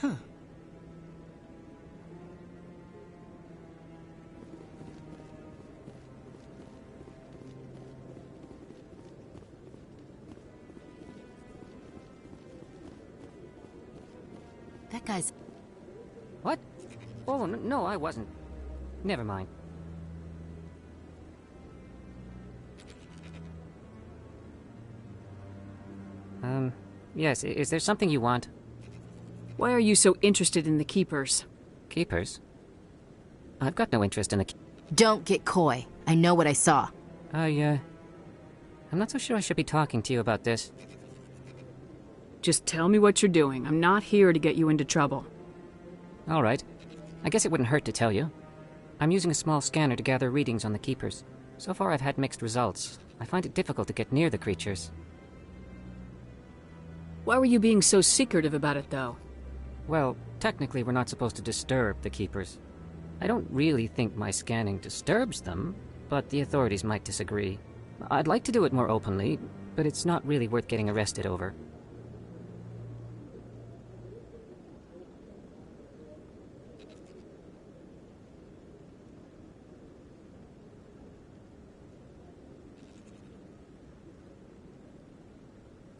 Huh. That guy's... What? Oh, no, I wasn't. Never mind. Yes, is there something you want? Why are you so interested in the Keepers? Keepers? I've got no interest in the... Don't get coy. I know what I saw. I'm not so sure I should be talking to you about this. Just tell me what you're doing. I'm not here to get you into trouble. All right. I guess it wouldn't hurt to tell you. I'm using a small scanner to gather readings on the Keepers. So far I've had mixed results. I find it difficult to get near the creatures. Why were you being so secretive about it, though? Well, technically we're not supposed to disturb the Keepers. I don't really think my scanning disturbs them, but the authorities might disagree. I'd like to do it more openly, but it's not really worth getting arrested over.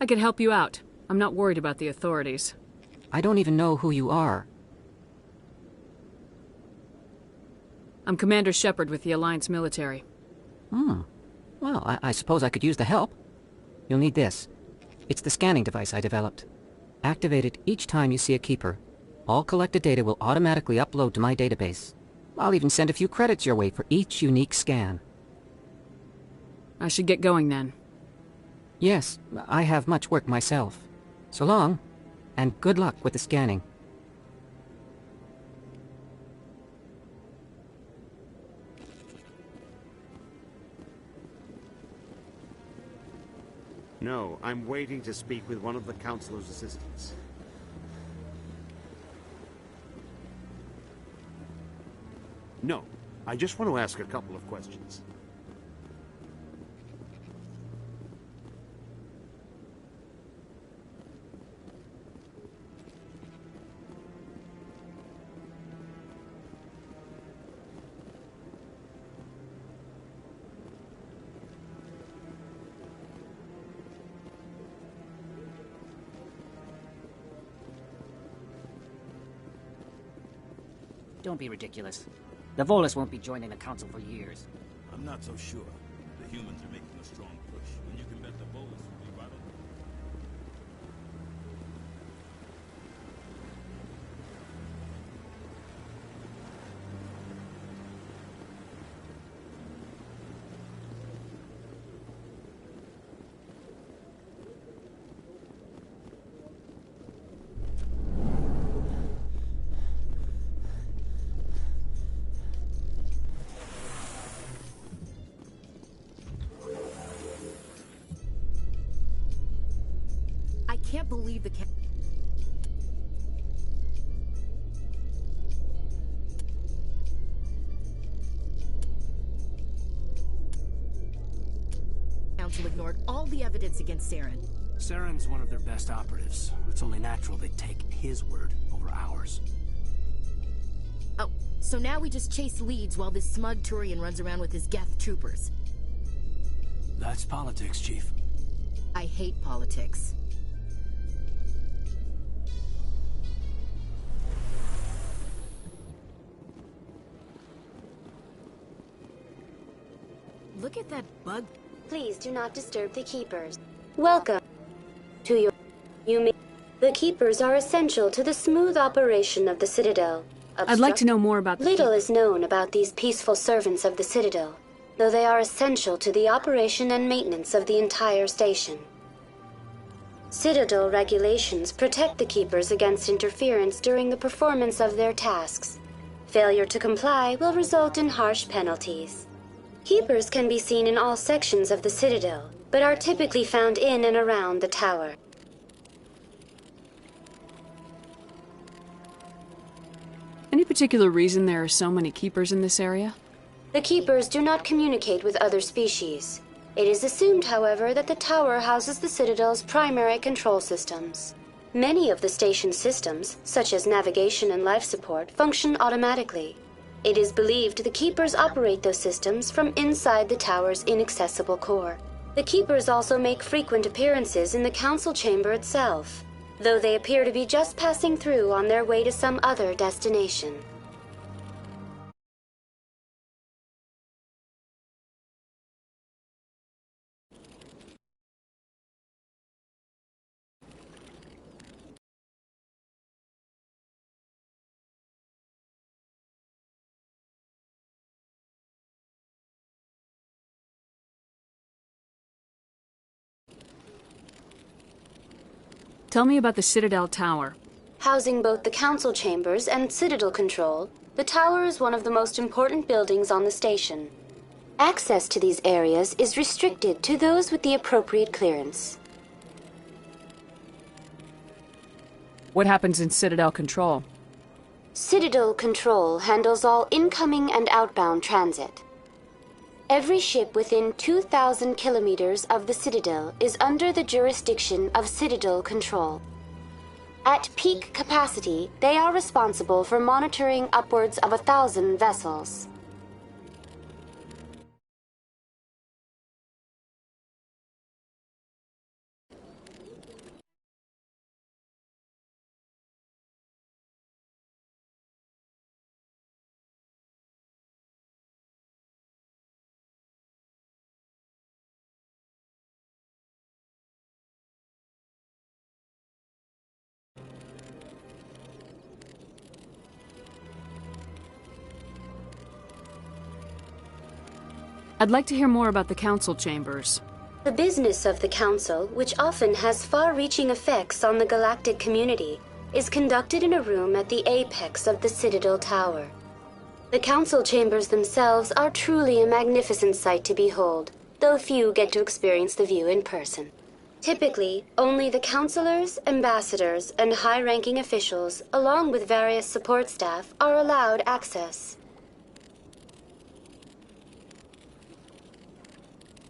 I can help you out. I'm not worried about the authorities. I don't even know who you are. I'm Commander Shepard with the Alliance military. Well, I suppose I could use the help. You'll need this. It's the scanning device I developed. Activate it each time you see a Keeper. All collected data will automatically upload to my database. I'll even send a few credits your way for each unique scan. I should get going then. Yes, I have much work myself. So long, and good luck with the scanning. No, I'm waiting to speak with one of the Councilor's assistants. No, I just want to ask a couple of questions. Don't be ridiculous. The Volus won't be joining the Council for years. I'm not so sure. The humans are making a strong push, and you can bet the Volus will be right on. I can't believe the Council ignored all the evidence against Saren. Saren's one of their best operatives. It's only natural they'd take his word over ours. Oh, so now we just chase leads while this smug Turian runs around with his Geth troopers. That's politics, Chief. I hate politics. Look at that bug. Please do not disturb the Keepers. Welcome to your... The Keepers are essential to the smooth operation of the Citadel. I'd like to know more about the... Little is known about these peaceful servants of the Citadel, though they are essential to the operation and maintenance of the entire station. Citadel regulations protect the Keepers against interference during the performance of their tasks. Failure to comply will result in harsh penalties. Keepers can be seen in all sections of the Citadel, but are typically found in and around the tower. Any particular reason there are so many Keepers in this area? The Keepers do not communicate with other species. It is assumed, however, that the tower houses the Citadel's primary control systems. Many of the station's systems, such as navigation and life support, function automatically. It is believed the Keepers operate those systems from inside the tower's inaccessible core. The Keepers also make frequent appearances in the Council Chamber itself, though they appear to be just passing through on their way to some other destination. Tell me about the Citadel Tower. Housing both the Council Chambers and Citadel Control, the tower is one of the most important buildings on the station. Access to these areas is restricted to those with the appropriate clearance. What happens in Citadel Control? Citadel Control handles all incoming and outbound transit. Every ship within 2,000 kilometers of the Citadel is under the jurisdiction of Citadel Control. At peak capacity, they are responsible for monitoring upwards of 1,000 vessels. I'd like to hear more about the Council Chambers. The business of the Council, which often has far-reaching effects on the galactic community, is conducted in a room at the apex of the Citadel Tower. The Council Chambers themselves are truly a magnificent sight to behold, though few get to experience the view in person. Typically, only the councilors, ambassadors, and high-ranking officials, along with various support staff, are allowed access.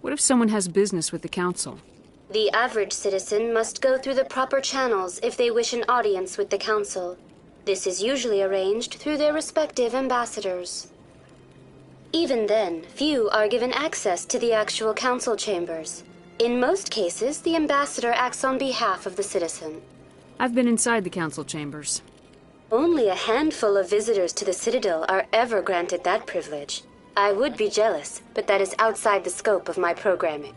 What if someone has business with the Council? The average citizen must go through the proper channels if they wish an audience with the Council. This is usually arranged through their respective ambassadors. Even then, few are given access to the actual Council Chambers. In most cases, the ambassador acts on behalf of the citizen. I've been inside the Council Chambers. Only a handful of visitors to the Citadel are ever granted that privilege. I would be jealous, but that is outside the scope of my programming.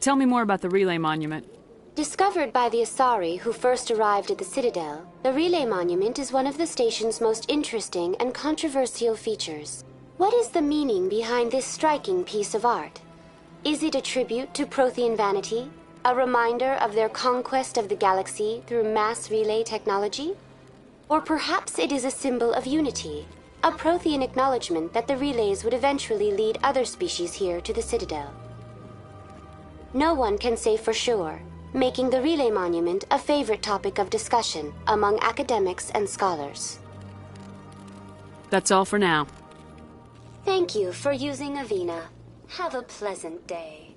Tell me more about the Relay Monument. Discovered by the Asari who first arrived at the Citadel, the Relay Monument is one of the station's most interesting and controversial features. What is the meaning behind this striking piece of art? Is it a tribute to Prothean vanity? A reminder of their conquest of the galaxy through mass relay technology? Or perhaps it is a symbol of unity, a Prothean acknowledgement that the relays would eventually lead other species here to the Citadel. No one can say for sure, making the Relay Monument a favorite topic of discussion among academics and scholars. That's all for now. Thank you for using Avina. Have a pleasant day.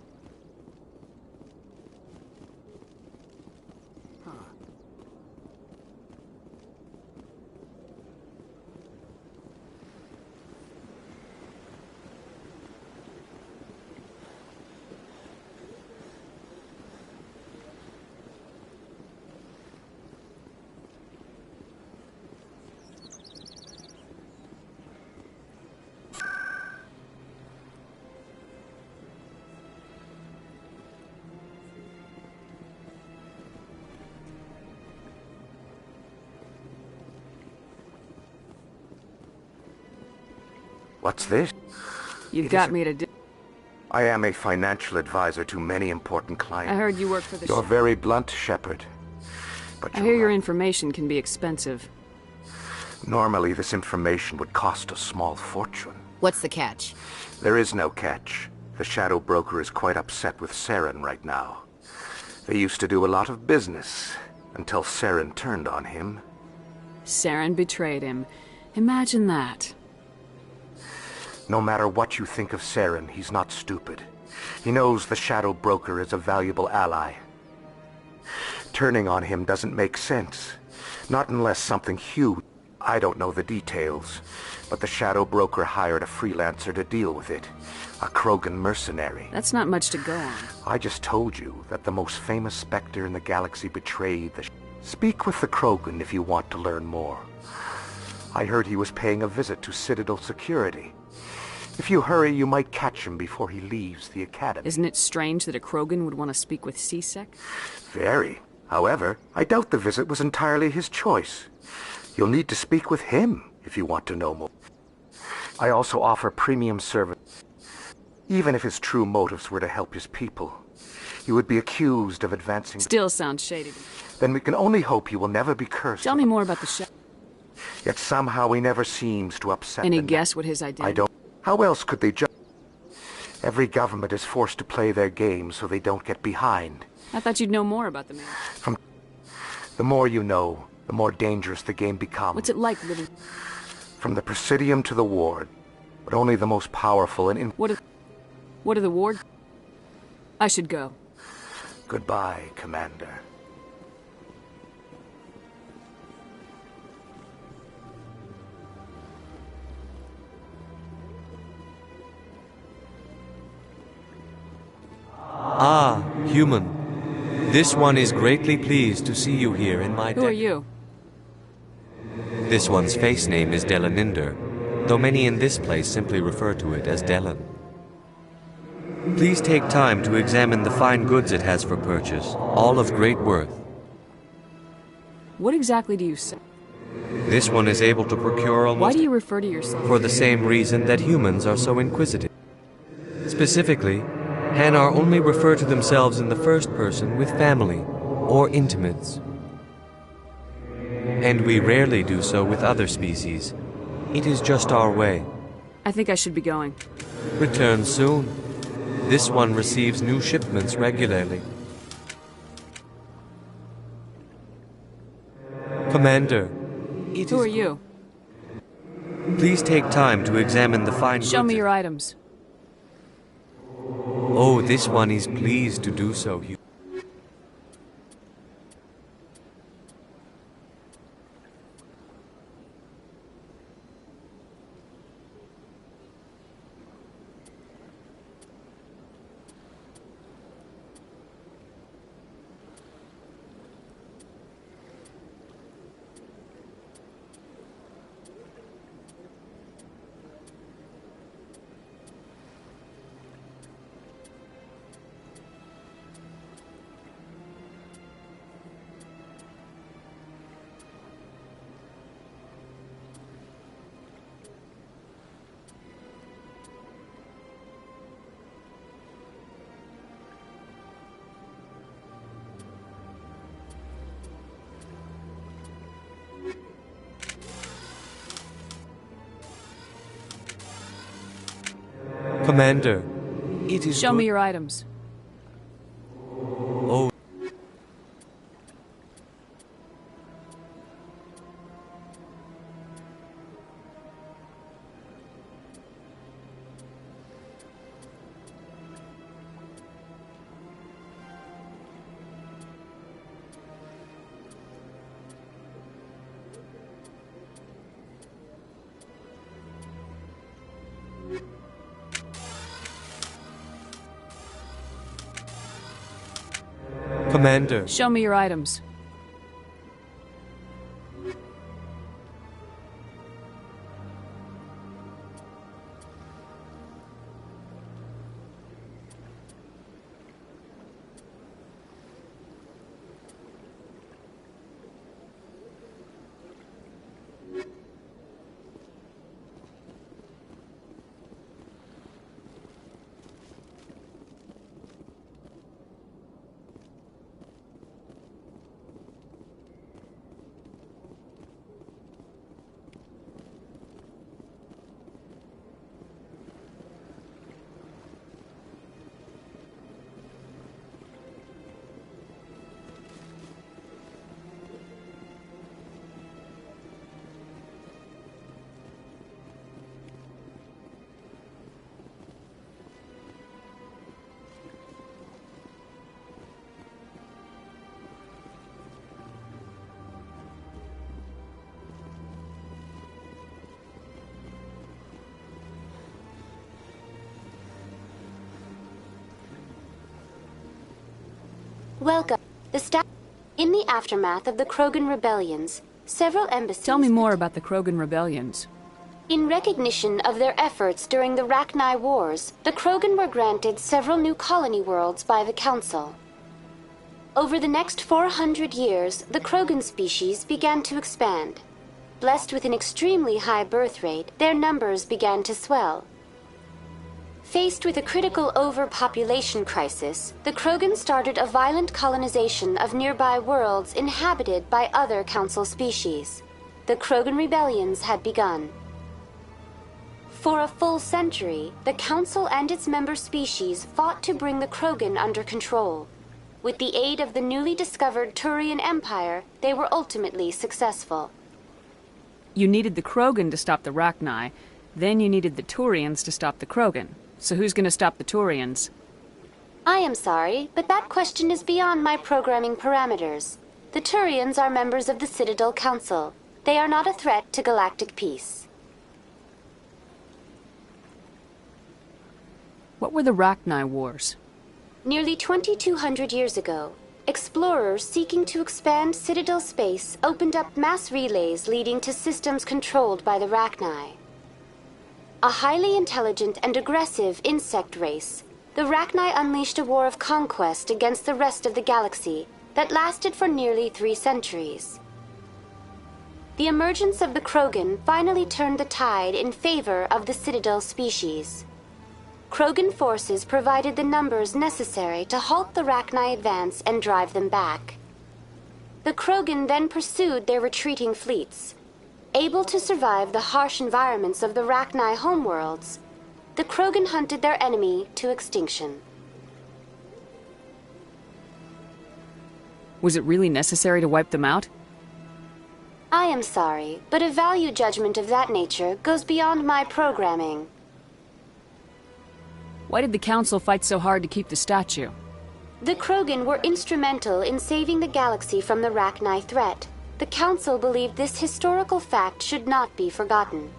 What's this? You've got me to do... I am a financial advisor to many important clients. I heard you work for the... You're very blunt, Shepard. But I hear your information can be expensive. Normally, this information would cost a small fortune. What's the catch? There is no catch. The Shadow Broker is quite upset with Saren right now. They used to do a lot of business. Until Saren turned on him. Saren betrayed him. Imagine that. No matter what you think of Saren, he's not stupid. He knows the Shadow Broker is a valuable ally. Turning on him doesn't make sense. Not unless something huge. I don't know the details, but the Shadow Broker hired a freelancer to deal with it. A Krogan mercenary. That's not much to go on. I just told you that the most famous Spectre in the galaxy betrayed the... Speak with the Krogan if you want to learn more. I heard he was paying a visit to Citadel security. If you hurry, you might catch him before he leaves the Academy. Isn't it strange that a Krogan would want to speak with CSEC? Very. However, I doubt the visit was entirely his choice. You'll need to speak with him if you want to know more. I also offer premium service. Even if his true motives were to help his people, he would be accused of advancing... Still sounds shady. Then we can only hope he will never be cursed. Tell me more about the show. Yet somehow he never seems to upset Any them. guess what his identity... I don't... How else could they judge? Every government is forced to play their game so they don't get behind. I thought you'd know more about the man. The more you know, the more dangerous the game becomes. What's it like living... From the Presidium to the Ward, but only the most powerful and... What are the Ward? I should go. Goodbye, Commander. Ah, human. This one is greatly pleased to see you here in my... Who are you? This one's face name is Delaninder, though many in this place simply refer to it as Delan. Please take time to examine the fine goods it has for purchase, all of great worth. What exactly do you say? This one is able to procure almost... Why do you refer to yourself? For the same reason that humans are so inquisitive. Specifically, Hanar only refer to themselves in the first person with family or intimates. And we rarely do so with other species. It is just our way. I think I should be going. Return soon. This one receives new shipments regularly. Commander, Who are you? Please take time to examine the fine Show me your items. Oh, this one is pleased to do so. Commander, it is... Show me your items. Oh. Commander. Show me your items. Welcome. In the aftermath of the Krogan Rebellions, several embassies... Tell me more about the Krogan Rebellions. In recognition of their efforts during the Rachni Wars, the Krogan were granted several new colony worlds by the Council. Over the next 400 years, the Krogan species began to expand. Blessed with an extremely high birth rate, their numbers began to swell. Faced with a critical overpopulation crisis, the Krogan started a violent colonization of nearby worlds inhabited by other Council species. The Krogan Rebellions had begun. For a full century, the Council and its member species fought to bring the Krogan under control. With the aid of the newly discovered Turian Empire, they were ultimately successful. You needed the Krogan to stop the Rachni, then you needed the Turians to stop the Krogan. So who's gonna stop the Turians? I am sorry, but that question is beyond my programming parameters. The Turians are members of the Citadel Council. They are not a threat to galactic peace. What were the Rachni Wars? Nearly 2,200 years ago, explorers seeking to expand Citadel space opened up mass relays leading to systems controlled by the Rachni. A highly intelligent and aggressive insect race, the Rachni unleashed a war of conquest against the rest of the galaxy that lasted for nearly 3 centuries. The emergence of the Krogan finally turned the tide in favor of the Citadel species. Krogan forces provided the numbers necessary to halt the Rachni advance and drive them back. The Krogan then pursued their retreating fleets. Able to survive the harsh environments of the Rachni homeworlds, the Krogan hunted their enemy to extinction. Was it really necessary to wipe them out? I am sorry, but a value judgment of that nature goes beyond my programming. Why did the Council fight so hard to keep the statue? The Krogan were instrumental in saving the galaxy from the Rachni threat. The Council believed this historical fact should not be forgotten.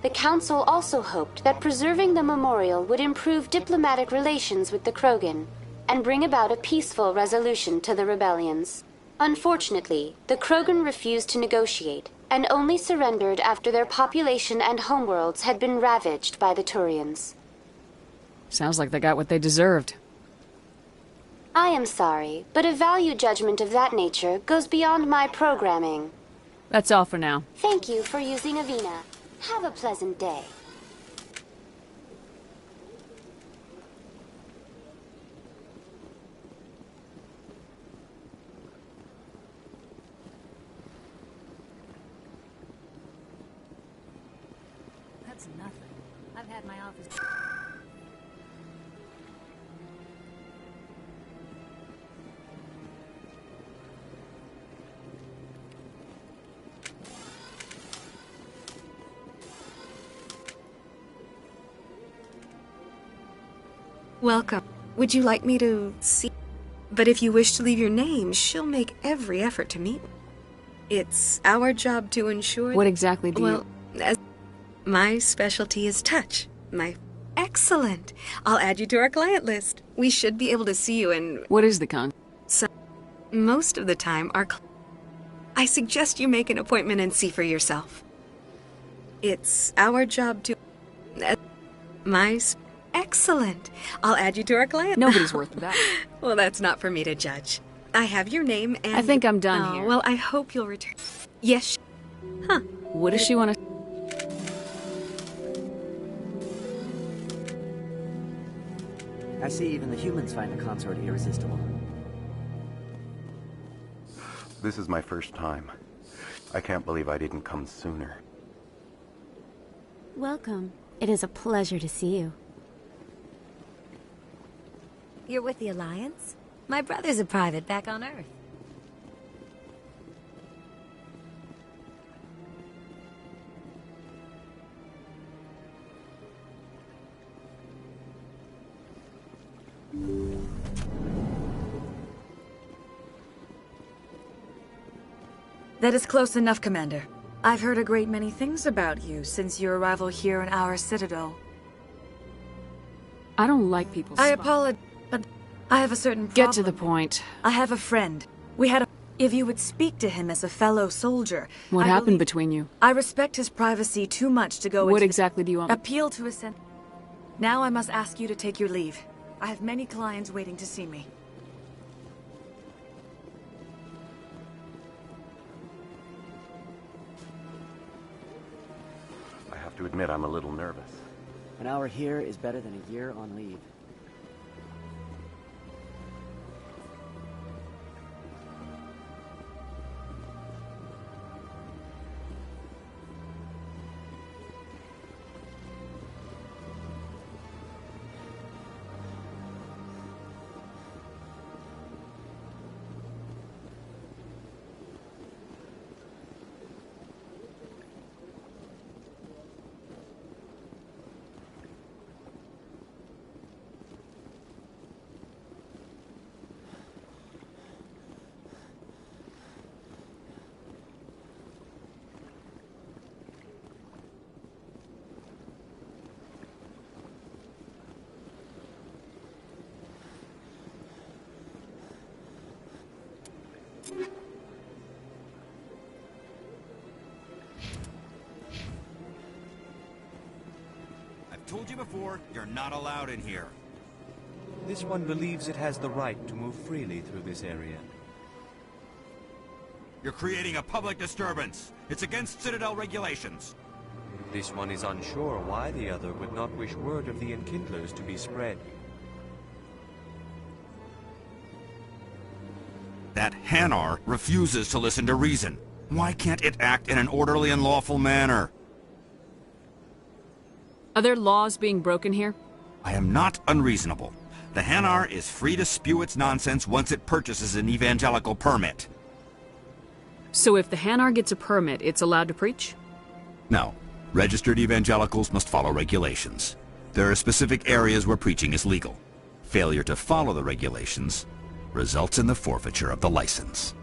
The Council also hoped that preserving the memorial would improve diplomatic relations with the Krogan and bring about a peaceful resolution to the rebellions. Unfortunately, the Krogan refused to negotiate and only surrendered after their population and homeworlds had been ravaged by the Turians. Sounds like they got what they deserved. I am sorry, but a value judgment of that nature goes beyond my programming. That's all for now. Thank you for using Avina. Have a pleasant day. That's nothing. I've had my office... Welcome. Would you like me to see? But if you wish to leave your name, she'll make every effort to meet. It's our job to ensure... What exactly do you... Well, my specialty is touch. Excellent. I'll add you to our client list. We should be able to see you in... What is the con? So, most of the time, I suggest you make an appointment and see for yourself. It's our job to... Excellent. I'll add you to our client. Nobody's worth that. Well, that's not for me to judge. I have your name and... I think I'm done here. Well, I hope you'll return. Yes. Huh. What does she want to... I see even the humans find the consort irresistible. This is my first time. I can't believe I didn't come sooner. Welcome. It is a pleasure to see you. You're with the Alliance? My brother's a private back on Earth. That is close enough, Commander. I've heard a great many things about you since your arrival here in our Citadel. I don't like people I apologize, but I have a certain problem. Get to the point. I have a friend. We had a... If you would speak to him as a fellow soldier... What happened between you? I respect his privacy too much to go What exactly do you want? Appeal to his... Now I must ask you to take your leave. I have many clients waiting to see me. I have to admit I'm a little nervous. An hour here is better than a year on leave. Told you before, you're not allowed in here. This one believes it has the right to move freely through this area. You're creating a public disturbance. It's against Citadel regulations. This one is unsure why the other would not wish word of the Enkindlers to be spread. That Hanar refuses to listen to reason. Why can't it act in an orderly and lawful manner? Are there laws being broken here? I am not unreasonable. The Hanar is free to spew its nonsense once it purchases an evangelical permit. So if the Hanar gets a permit, it's allowed to preach? No. Registered evangelicals must follow regulations. There are specific areas where preaching is legal. Failure to follow the regulations results in the forfeiture of the license.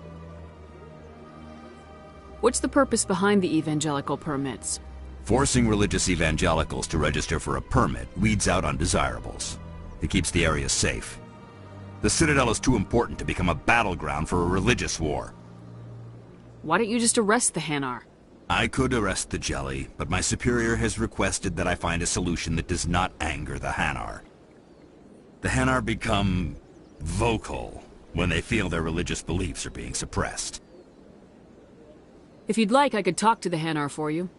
What's the purpose behind the evangelical permits? Forcing religious evangelicals to register for a permit weeds out undesirables. It keeps the area safe. The Citadel is too important to become a battleground for a religious war. Why don't you just arrest the Hanar? I could arrest the Jelly, but my superior has requested that I find a solution that does not anger the Hanar. The Hanar become vocal when they feel their religious beliefs are being suppressed. If you'd like, I could talk to the Hanar for you.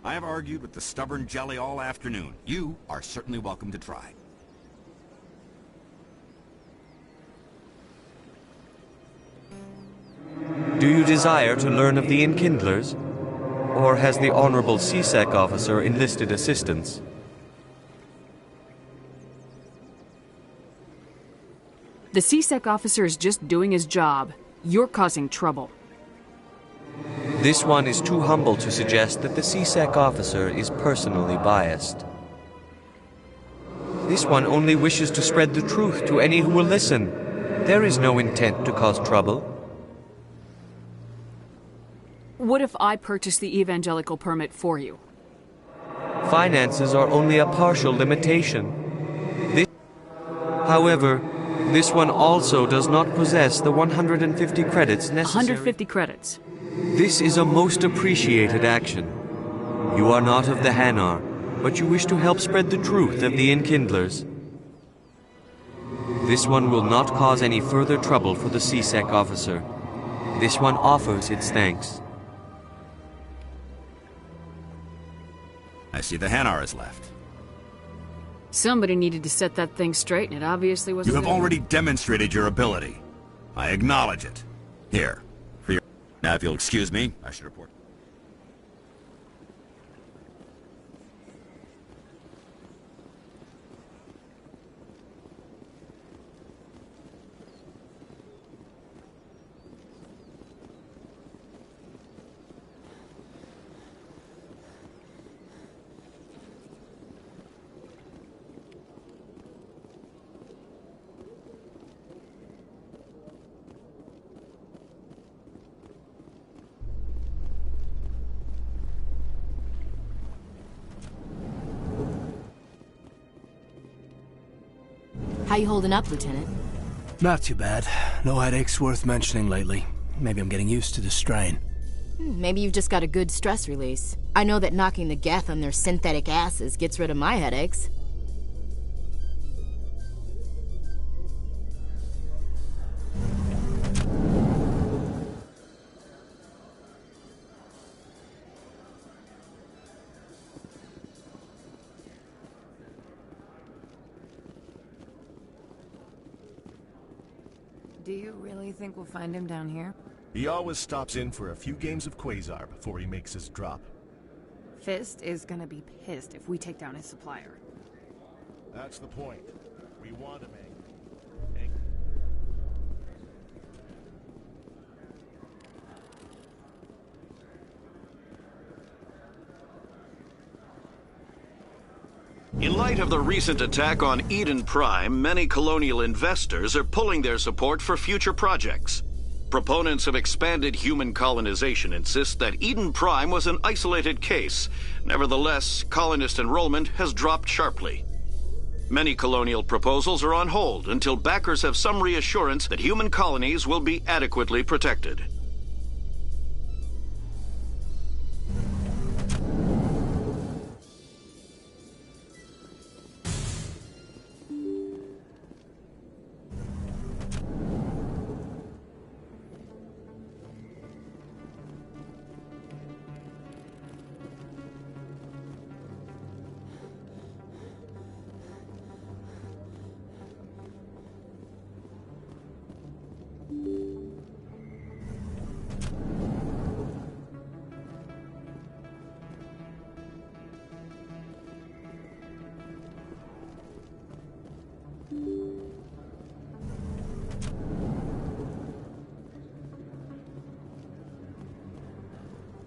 I have argued with the stubborn Jelly all afternoon. You are certainly welcome to try. Do you desire to learn of the Enkindlers? Or has the Honorable CSEC officer enlisted assistance? The CSEC officer is just doing his job. You're causing trouble. This one is too humble to suggest that the CSEC officer is personally biased. This one only wishes to spread the truth to any who will listen. There is no intent to cause trouble. What if I purchase the evangelical permit for you? Finances are only a partial limitation. However, this one also does not possess the 150 credits necessary. 150 credits. This is a most appreciated action. You are not of the Hanar, but you wish to help spread the truth of the Enkindlers. This one will not cause any further trouble for the CSEC officer. This one offers its thanks. I see the Hanar is left. Somebody needed to set that thing straight, and it obviously wasn't. You have already demonstrated your ability. I acknowledge it. Here, for your... Now, if you'll excuse me, I should report. How you holding up, Lieutenant? Not too bad. No headaches worth mentioning lately. Maybe I'm getting used to the strain. Maybe you've just got a good stress release. I know that knocking the geth on their synthetic asses gets rid of my headaches. Do you really think we'll find him down here? He always stops in for a few games of Quasar before he makes his drop. Fist is gonna be pissed if we take down his supplier. That's the point. We want him angry. In light of the recent attack on Eden Prime, many colonial investors are pulling their support for future projects. Proponents of expanded human colonization insist that Eden Prime was an isolated case. Nevertheless, colonist enrollment has dropped sharply. Many colonial proposals are on hold until backers have some reassurance that human colonies will be adequately protected.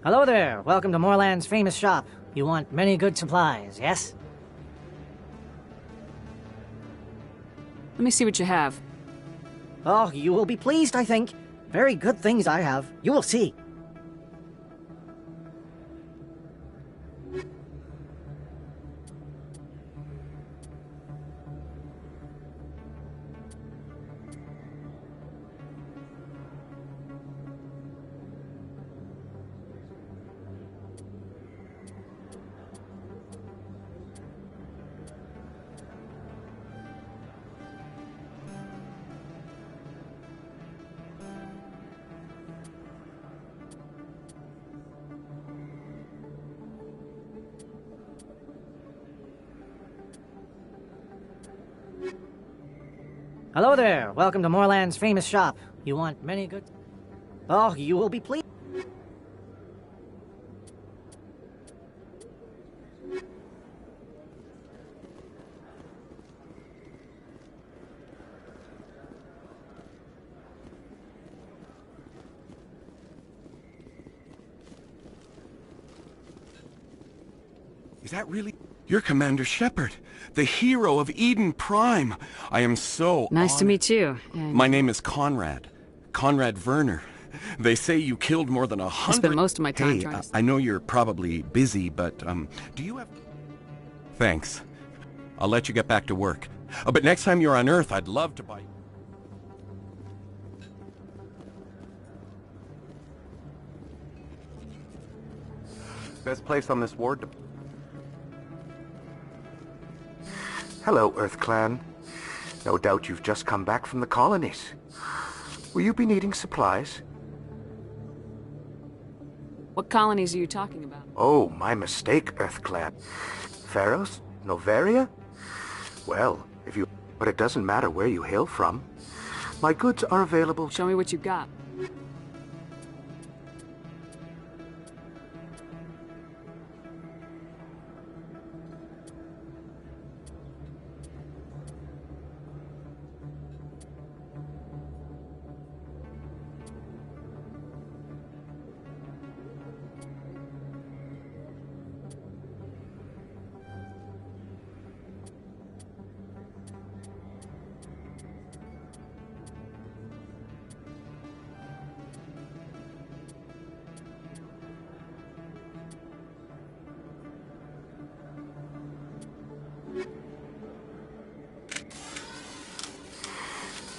Hello there. Welcome to Moorland's famous shop. You want many good supplies, yes? Let me see what you have. Oh, you will be pleased, I think. Very good things I have. You will see. Hello there. Welcome to Moorland's famous shop. You want many good... Oh, you will be pleased. Is that really... You're Commander Shepard, the hero of Eden Prime. I am so Nice to meet you. My name is Conrad. Conrad Werner. They say you killed more than 100... I spent most of my time Hey, trying to... I know you're probably busy, but, do you have... Thanks. I'll let you get back to work. But next time you're on Earth, I'd love to buy... Best place on this ward to... Hello, Earth Clan. No doubt you've just come back from the colonies. Will you be needing supplies? What colonies are you talking about? Oh, my mistake, Earth Clan. Pharos? Novaria? Well, if you... But it doesn't matter where you hail from. My goods are available... Show me what you got.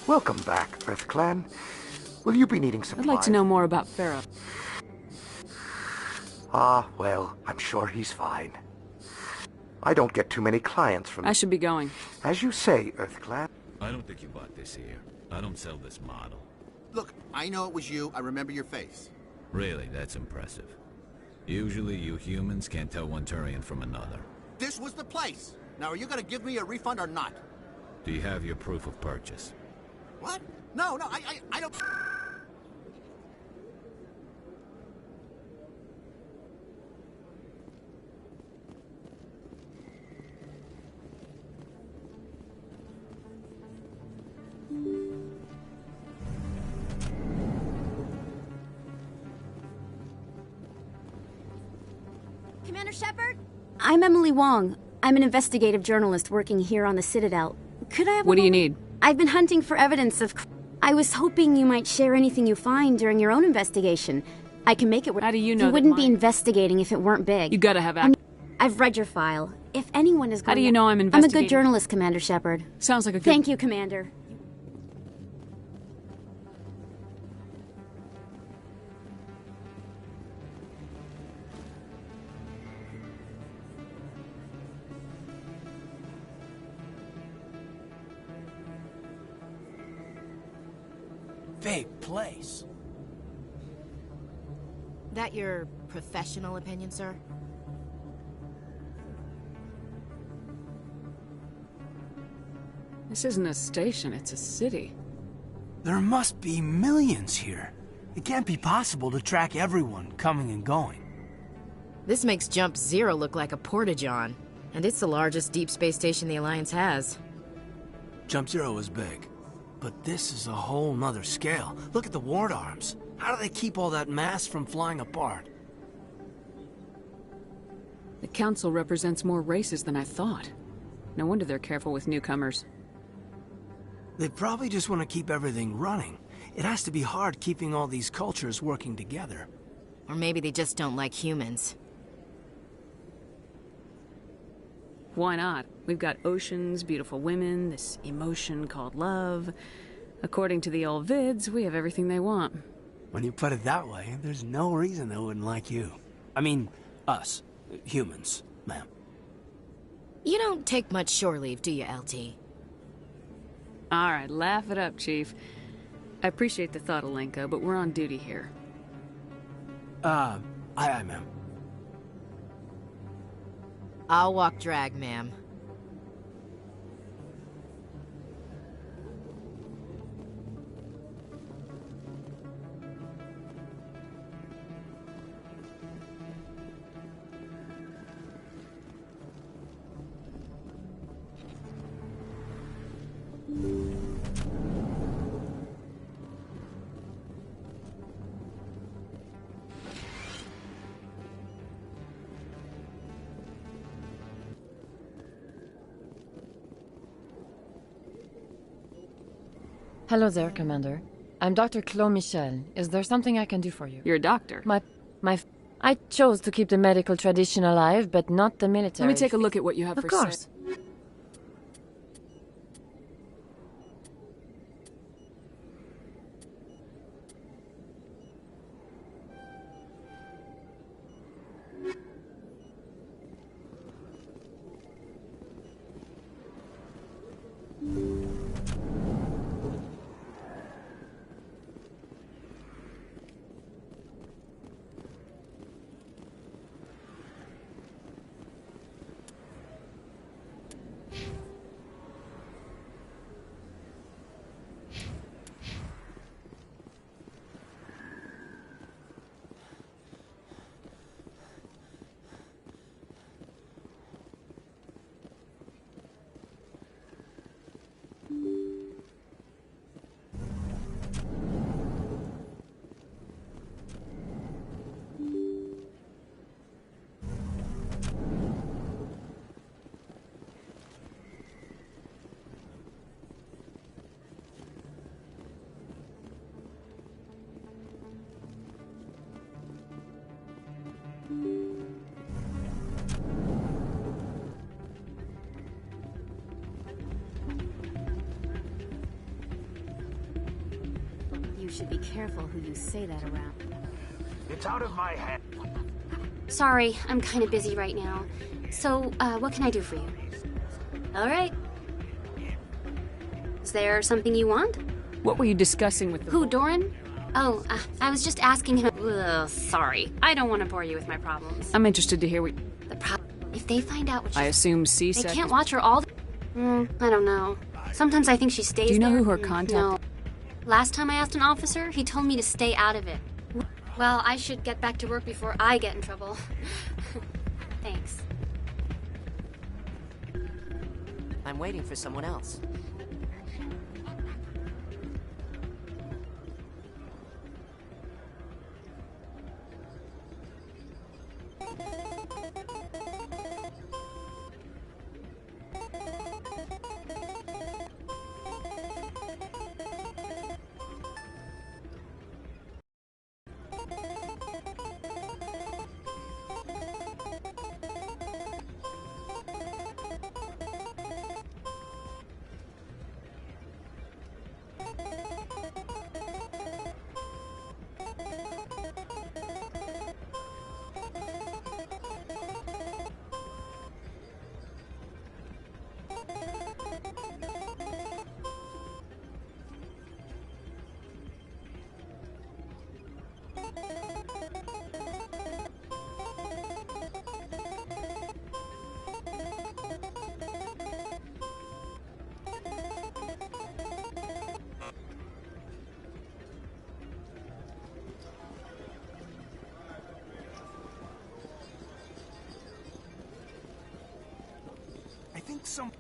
Welcome back, Earth Clan. Will you be needing supplies? I'd like to know more about Pharaoh. Ah, well, I'm sure he's fine. I don't get too many clients from... I should be going. As you say, Earth Clan. I don't think you bought this here. I don't sell this model. Look, I know it was you. I remember your face. Really, that's impressive. Usually you humans can't tell one Turian from another. This was the place. Now, are you gonna give me a refund or not? Do you have your proof of purchase? What? No, I don't... Commander Shepard? I'm Emily Wong. I'm an investigative journalist working here on the Citadel. Could I have What do you need? I've been hunting for evidence of... I was hoping you might share anything you find during your own investigation. I can make it... How do you know You wouldn't be investigating if it weren't big. You gotta have I've read your file. If anyone is going... How do you know I'm investigating? I'm a good journalist, Commander Shepard. Sounds like a good... Thank you, Commander. Big place. That your professional opinion, sir? This isn't a station, it's a city. There must be millions here. It can't be possible to track everyone coming and going. This makes Jump Zero look like a porta-john, and it's the largest deep space station the Alliance has. Jump Zero is big, but this is a whole nother scale. Look at the ward arms. How do they keep all that mass from flying apart? The Council represents more races than I thought. No wonder they're careful with newcomers. They probably just want to keep everything running. It has to be hard keeping all these cultures working together. Or maybe they just don't like humans. Why not? We've got oceans, beautiful women, this emotion called love. According to the old vids, we have everything they want. When you put it that way, there's no reason they wouldn't like you. I mean, us. Humans, ma'am. You don't take much shore leave, do you, LT? Alright, laugh it up, Chief. I appreciate the thought, Alenka, but we're on duty here. Aye, ma'am. I'll walk drag, ma'am. Hello there, Commander. I'm Dr. Claude Michel. Is there something I can do for you? You're a doctor? I chose to keep the medical tradition alive, but not the military. Let me take a look at what you have for sale. Of course. should be careful who you say that around. It's out of my head. Sorry, I'm kind of busy right now. So, what can I do for you? All right. Is there something you want? What were you discussing with the... Who, Doran? Oh, I was just asking him... Ugh, sorry. I don't want to bore you with my problems. I'm interested to hear what... The problem... If they find out what she's... I assume C-section... They can't watch her all the... I don't know. Sometimes I think she stays there. Do you know who her contact... No. Last time I asked an officer, he told me to stay out of it. Well, I should get back to work before I get in trouble. Thanks. I'm waiting for someone else. I think some...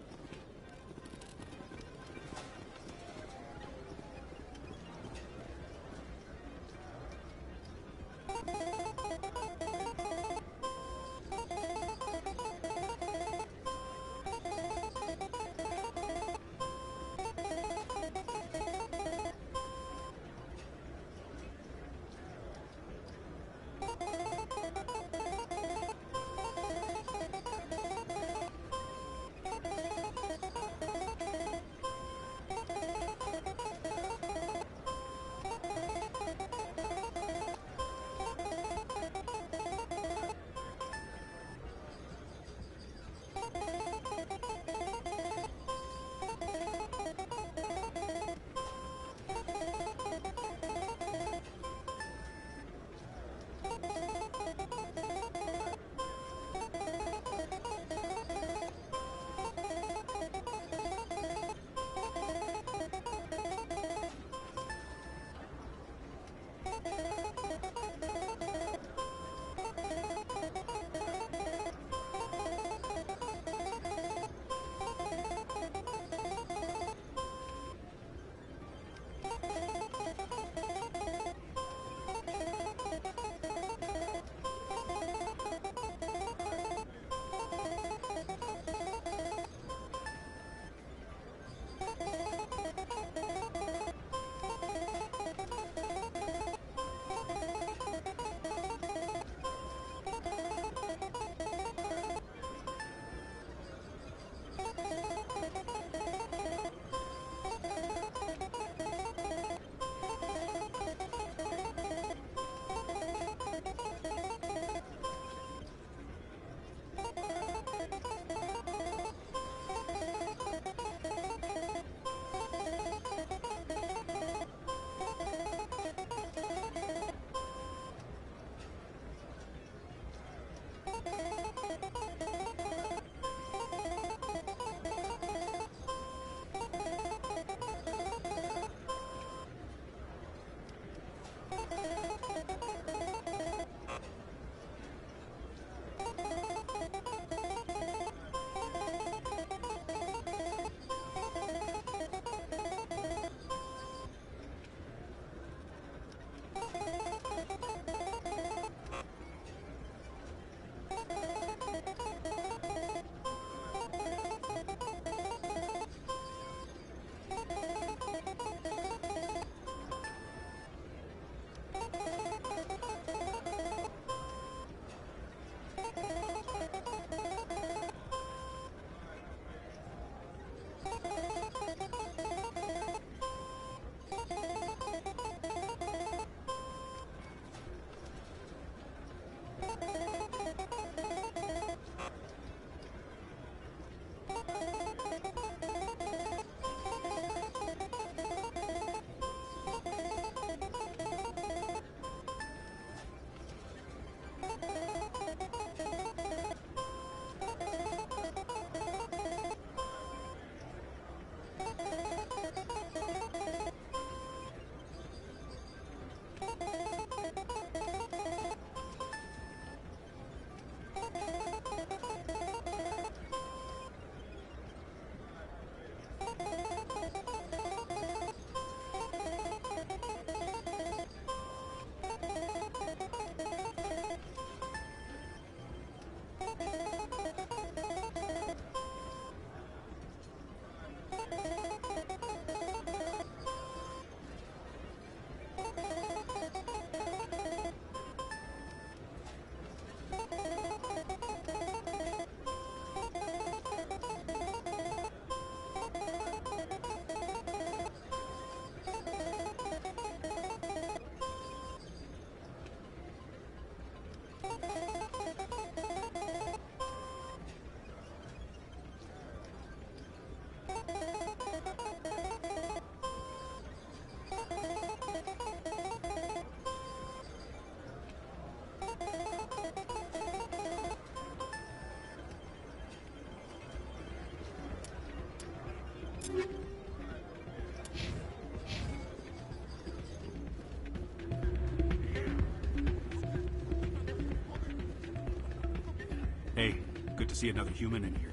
Hey, good to see another human in here.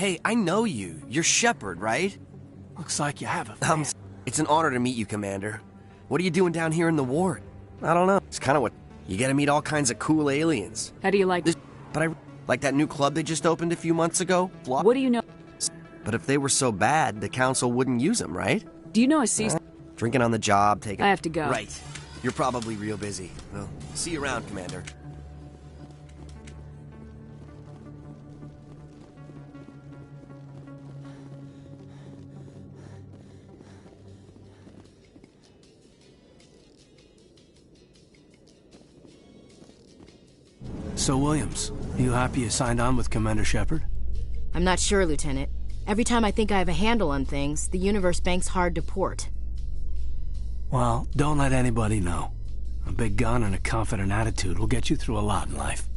Hey, I know you. You're Shepard, right? Looks like you have a It's an honor to meet you, Commander. What are you doing down here in the ward? I don't know. It's kind of what... You get to meet all kinds of cool aliens. How do you like... But I... Like that new club they just opened a few months ago? What do you know? But if they were so bad, the council wouldn't use them, right? Do you know a cease... Drinking on the job, taking... I have to go. Right. You're probably real busy. Well, see you around, Commander. So, Williams, you happy you signed on with Commander Shepard? I'm not sure, Lieutenant. Every time I think I have a handle on things, the universe banks hard to port. Well, don't let anybody know. A big gun and a confident attitude will get you through a lot in life.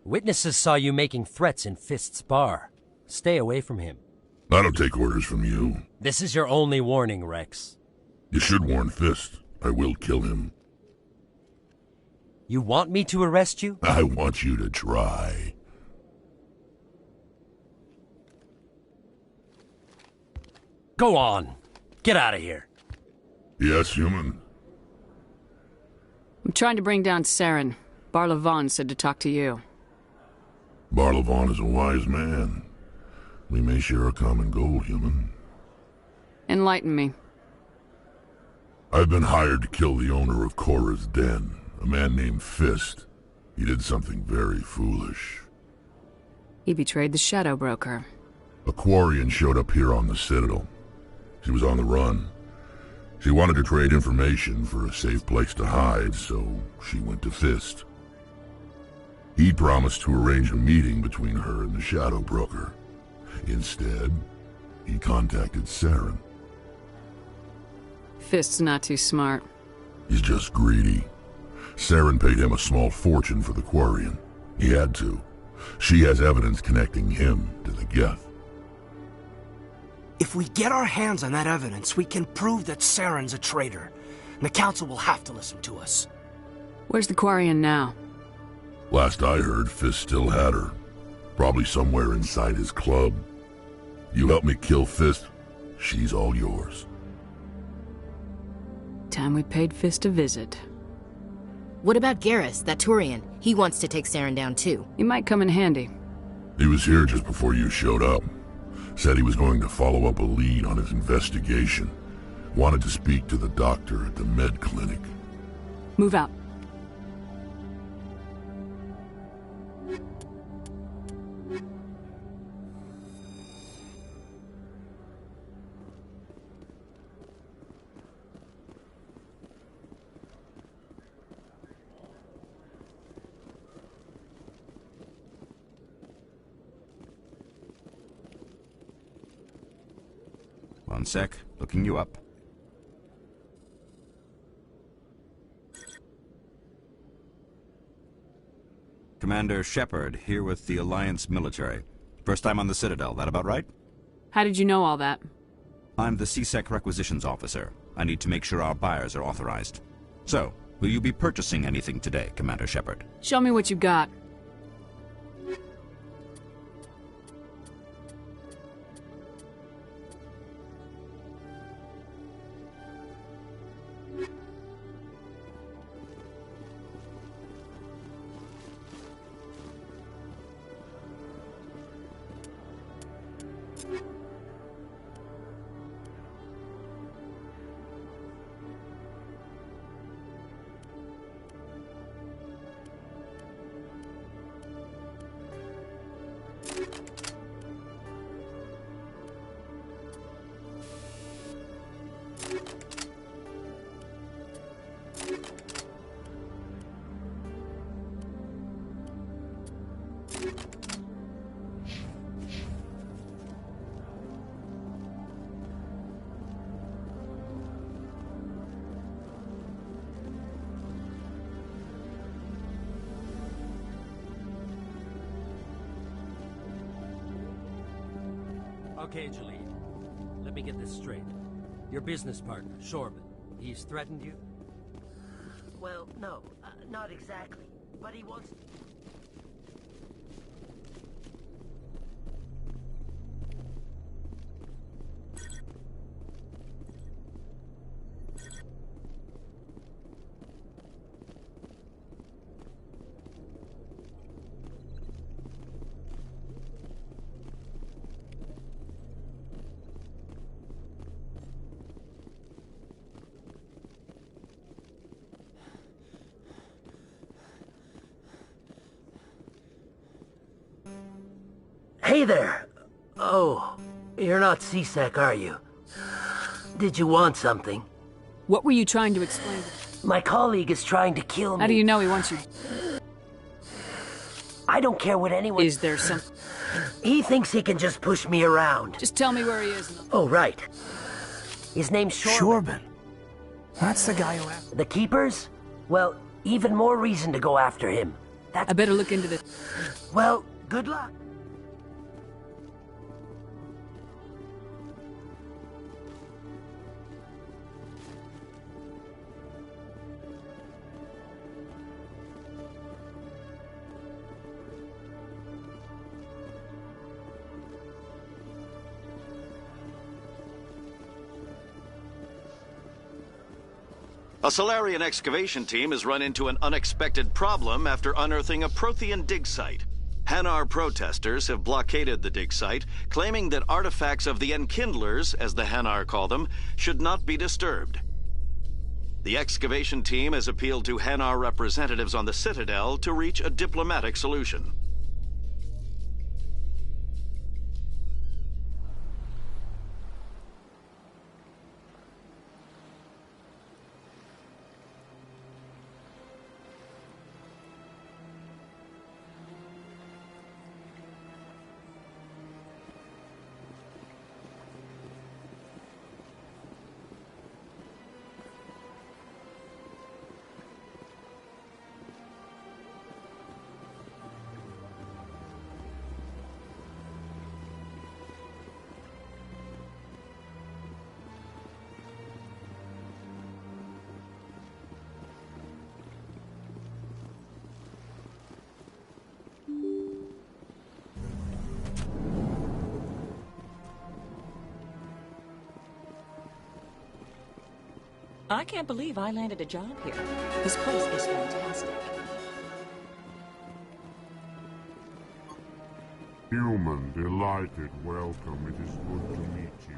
Witnesses saw you making threats in Fist's bar. Stay away from him. I don't take orders from you. This is your only warning, Rex. You should warn Fist. I will kill him. You want me to arrest you? I want you to try. Go on. Get out of here. Yes, human. I'm trying to bring down Saren. Barlavon said to talk to you. Barlavon is a wise man. We may share a common goal, human. Enlighten me. I've been hired to kill the owner of Korra's Den, a man named Fist. He did something very foolish. He betrayed the Shadow Broker. A Quarian showed up here on the Citadel. She was on the run. She wanted to trade information for a safe place to hide, so she went to Fist. He promised to arrange a meeting between her and the Shadow Broker. Instead, he contacted Saren. Fist's not too smart. He's just greedy. Saren paid him a small fortune for the Quarian. He had to. She has evidence connecting him to the Geth. If we get our hands on that evidence, we can prove that Saren's a traitor. And the Council will have to listen to us. Where's the Quarian now? Last I heard, Fist still had her. Probably somewhere inside his club. You help me kill Fist, she's all yours. Time we paid Fist a visit. What about Garrus, that Turian? He wants to take Saren down too. He might come in handy. He was here just before you showed up. Said he was going to follow up a lead on his investigation. Wanted to speak to the doctor at the med clinic. Move out. One sec, looking you up. Commander Shepard, here with the Alliance military. First time on the Citadel, that about right? How did you know all that? I'm the CSEC requisitions officer. I need to make sure our buyers are authorized. So, will you be purchasing anything today, Commander Shepard? Show me what you got. Okay, Jalid. Let me get this straight. Your business partner, Shorman, he's threatened you? Well, no, not exactly. But he wants... Hey there! Oh, you're not CSEC, are you? Did you want something? What were you trying to explain? My colleague is trying to kill me. How do you know he wants you? I don't care what anyone... Is there some... He thinks he can just push me around. Just tell me where he is. Oh, right. His name's Shorman. Shorman? That's the guy who... The Keepers? Well, even more reason to go after him. That's... I better look into this. Well, good luck. A Solarian excavation team has run into an unexpected problem after unearthing a Prothean dig site. Hanar protesters have blockaded the dig site, claiming that artifacts of the Enkindlers, as the Hanar call them, should not be disturbed. The excavation team has appealed to Hanar representatives on the Citadel to reach a diplomatic solution. I can't believe I landed a job here. This place is fantastic. Human, delighted, welcome. It is good to meet you.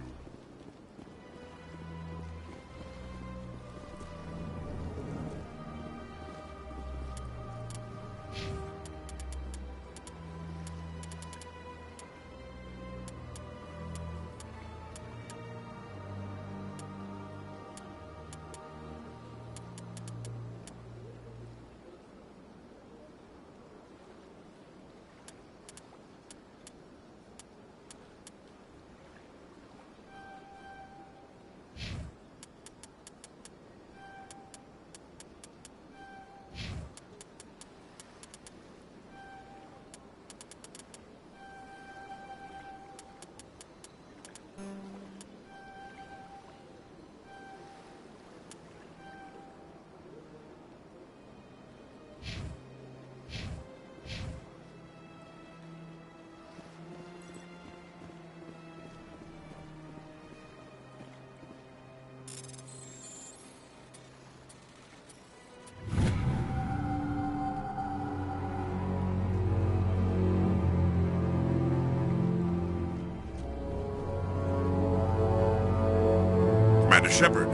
Shepard,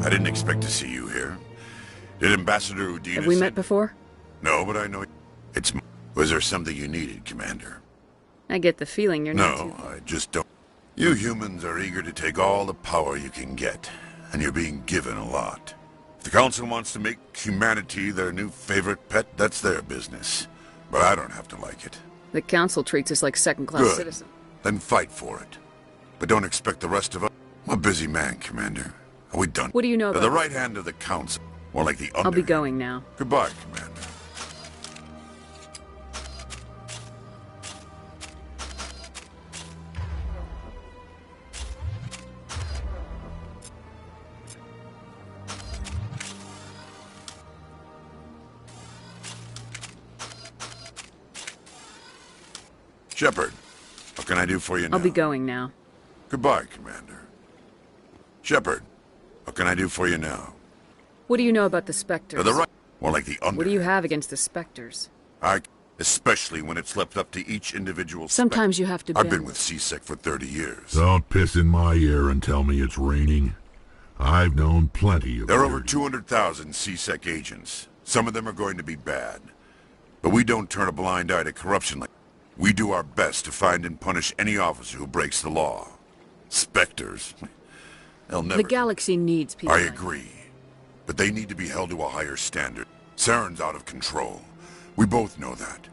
I didn't expect to see you here. Did Ambassador Udina Have we send- met before? No, but I know it's... Was there something you needed, Commander? I get the feeling you're not No, I just don't. You humans are eager to take all the power you can get, and you're being given a lot. If the Council wants to make humanity their new favorite pet, that's their business. But I don't have to like it. The Council treats us like second-class Good. citizens. Then fight for it. But don't expect the rest of us... I'm a busy man, Commander. Are we done? What do you know They're about the right hand of the Council. More like the under. I'll be going now. Goodbye, Commander. Shepard, what can I do for you now? I'll be going now. Goodbye, Commander. Shepard, what can I do for you now? What do you know about the Spectres? They're the right... More like the under. What do you have against the Spectres? Especially when it's left up to each individual... Sometimes you have to I've bend. been with CSEC for 30 years. Don't piss in my ear and tell me it's raining. I've known plenty of... There are over 200,000 CSEC agents. Some of them are going to be bad. But we don't turn a blind eye to corruption like... We do our best to find and punish any officer who breaks the law. Spectres. They'll never... The galaxy needs people. I agree. But they need to be held to a higher standard. Saren's out of control. We both know that.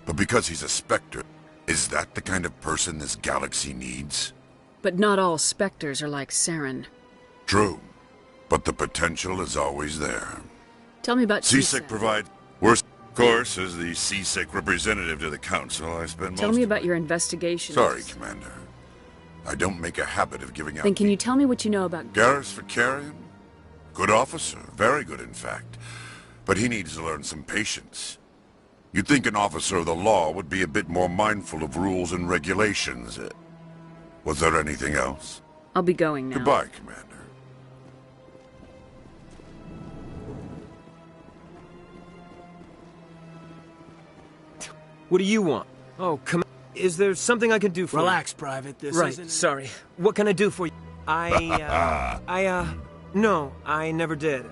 But because he's a Spectre, is that the kind of person this galaxy needs? But not all Spectres are like Saren. True. But the potential is always there. Tell me about CSEC provides... Worst, of course, as the CSEC representative to the Council, I spend Tell most me of about your investigation. Sorry, Commander. I don't make a habit of giving out... Then can you tell me what you know about... Garrus Vakarian? Good officer. Very good, in fact. But he needs to learn some patience. You'd think an officer of the law would be a bit more mindful of rules and regulations. Was there anything else? I'll be going now. Goodbye, Commander. What do you want? Oh, come on. Is there something I can do for Relax, Private. This right, isn't... sorry. What can I do for you? No, I never did.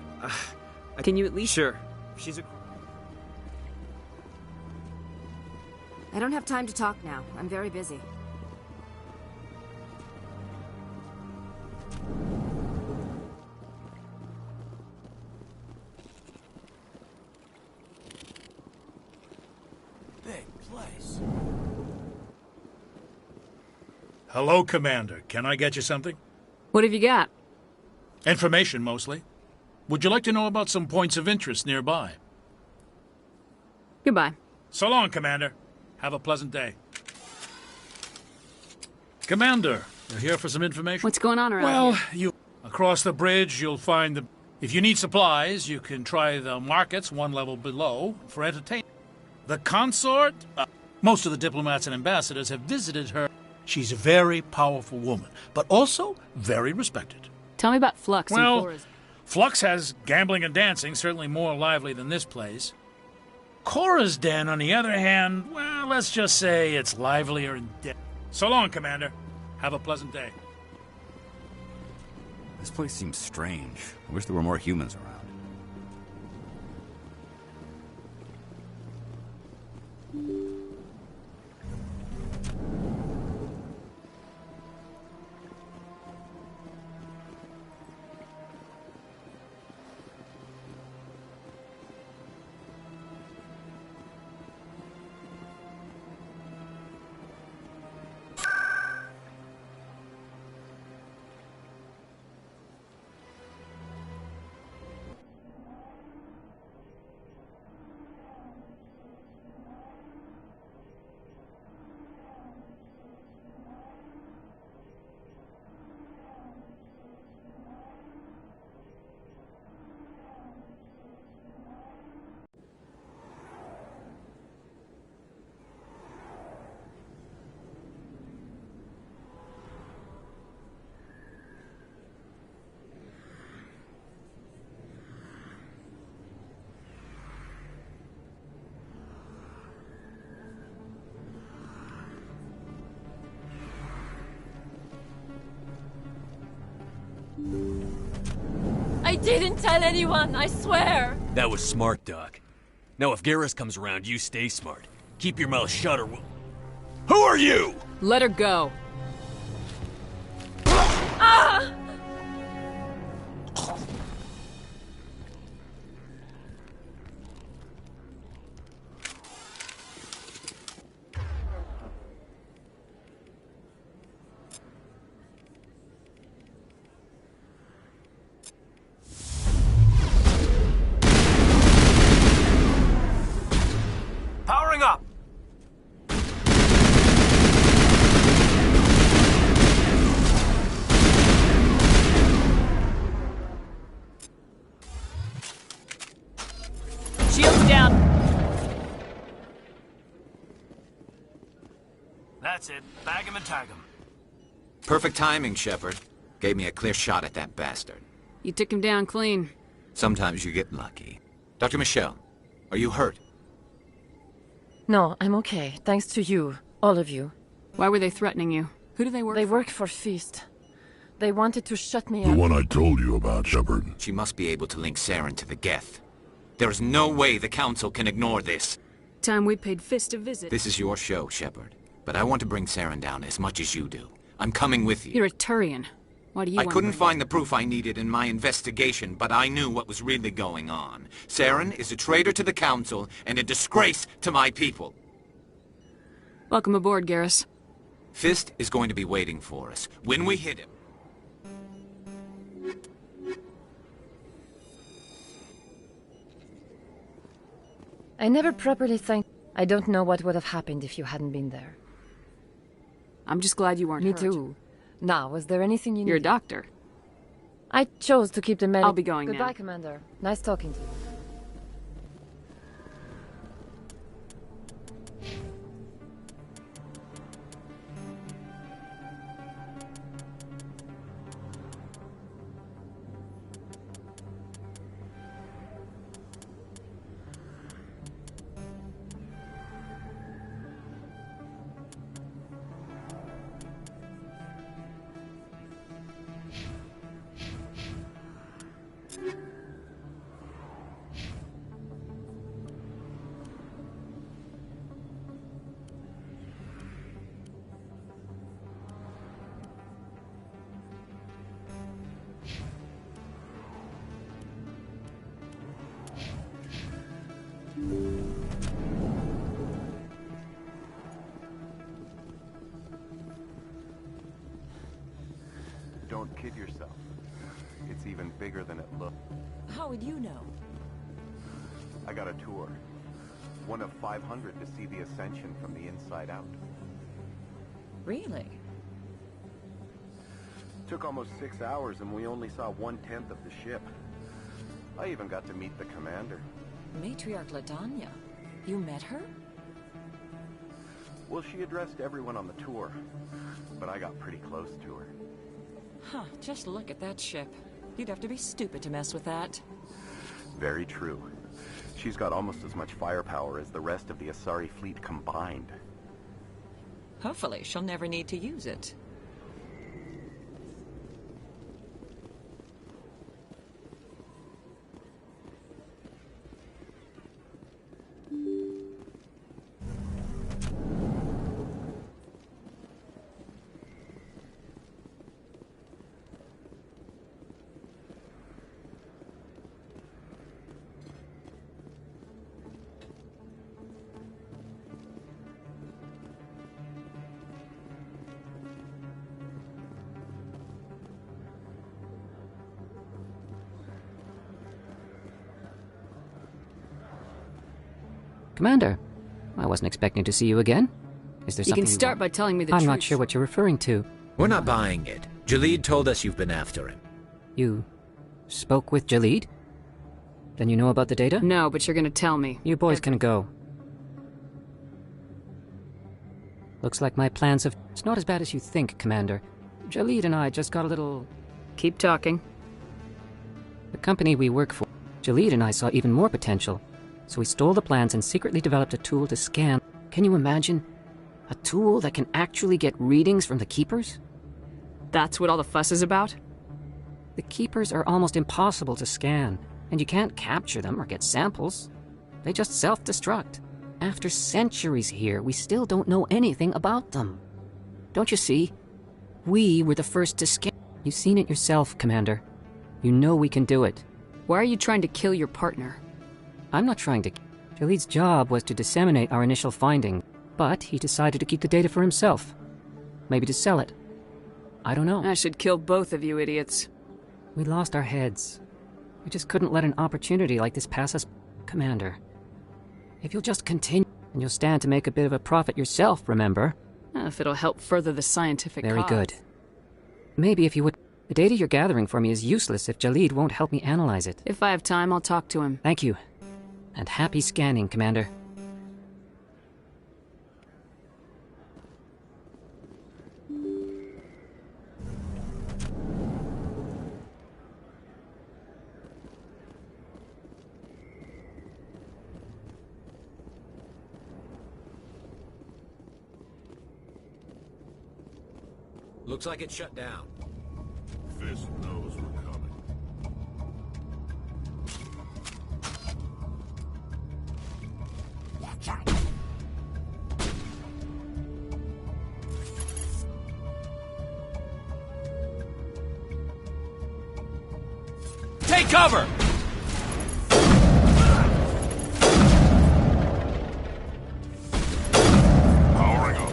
Can you at least... Sure. She's a... I don't have time to talk now. I'm very busy. Big place. Hello, Commander. Can I get you something? What have you got? Information, mostly. Would you like to know about some points of interest nearby? Goodbye. So long, Commander. Have a pleasant day. Commander, you're here for some information? What's going on around Well, here? across the bridge, you'll find the... If you need supplies, you can try the markets one level below for entertainment. The consort? Most of the diplomats and ambassadors have visited her. She's a very powerful woman, but also very respected. Tell me about Flux and Well, Cora's. Flux has gambling and dancing, certainly more lively than this place. Cora's den, on the other hand, well, let's just say it's livelier and dead. So long, Commander. Have a pleasant day. This place seems strange. I wish there were more humans around. didn't tell anyone, I swear! That was smart, Doc. Now if Garrus comes around, you stay smart. Keep your mouth shut or we'll... Who are you?! Let her go. Ah! Powering up! Shields down. That's it. Bag him and tag him. Perfect timing, Shepard. Gave me a clear shot at that bastard. You took him down clean. Sometimes you get lucky. Dr. Michelle, are you hurt? No, I'm okay. Thanks to you. All of you. Why were they threatening you? Who do they work for? They work for Feast. They wanted to shut me The up. one I told you about, Shepard. She must be able to link Saren to the Geth. There is no way the Council can ignore this. Time we paid Fist a visit. This is your show, Shepard. But I want to bring Saren down as much as you do. I'm coming with you. You're a Turian. Why do you I want couldn't to find the proof I needed in my investigation, but I knew what was really going on. Saren is a traitor to the Council and a disgrace to my people. Welcome aboard, Garrus. Fist is going to be waiting for us when we hit him. I never properly thanked... I don't know what would have happened if you hadn't been there. I'm just glad you weren't Me hurt. too. Now, was there anything you needed? You're a doctor. I chose to keep the medic... I'll be going Goodbye, now. Commander. Nice talking to you. Don't kid yourself. It's even bigger than it looks. How would you know? I got a tour. One of 500 to see the Ascension from the inside out. Really? Took almost 6 hours and we only saw 1/10 of the ship. I even got to meet the commander. Matriarch Ladanya. You met her? Well, she addressed everyone on the tour, but I got pretty close to her. Huh, just look at that ship. You'd have to be stupid to mess with that. Very true. She's got almost as much firepower as the rest of the Asari fleet combined. Hopefully, she'll never need to use it. Commander, I wasn't expecting to see you again. Is there You something can start by telling me the I'm truth. not sure what you're referring to. We're not buying it. Jalid told us you've been after him. You spoke with Jalid? Then you know about the data? No, but you're gonna tell me. You boys can go. Looks like my plans have... It's not as bad as you think, Commander. Jalid and I just got a little... Keep talking. The company we work for, Jalid and I saw even more potential. So we stole the plans and secretly developed a tool to scan. Can you imagine? A tool that can actually get readings from the Keepers? That's what all the fuss is about? The Keepers are almost impossible to scan, and you can't capture them or get samples. They just self-destruct. After centuries here, we still don't know anything about them. Don't you see? We were the first to scan. You've seen it yourself, Commander. You know we can do it. Why are you trying to kill your partner? I'm not trying to... Jaleed's job was to disseminate our initial finding, but he decided to keep the data for himself. Maybe to sell it. I don't know. I should kill both of you idiots. We lost our heads. We just couldn't let an opportunity like this pass us, Commander. If you'll just continue, and you'll stand to make a bit of a profit yourself, remember? If it'll help further the scientific Very cause. good. Maybe if you would... The data you're gathering for me is useless if Jaleed won't help me analyze it. If I have time, I'll talk to him. Thank you. And happy scanning, Commander. Looks like it's shut down. Fist knows we're coming. Watch out! Take cover! Powering up.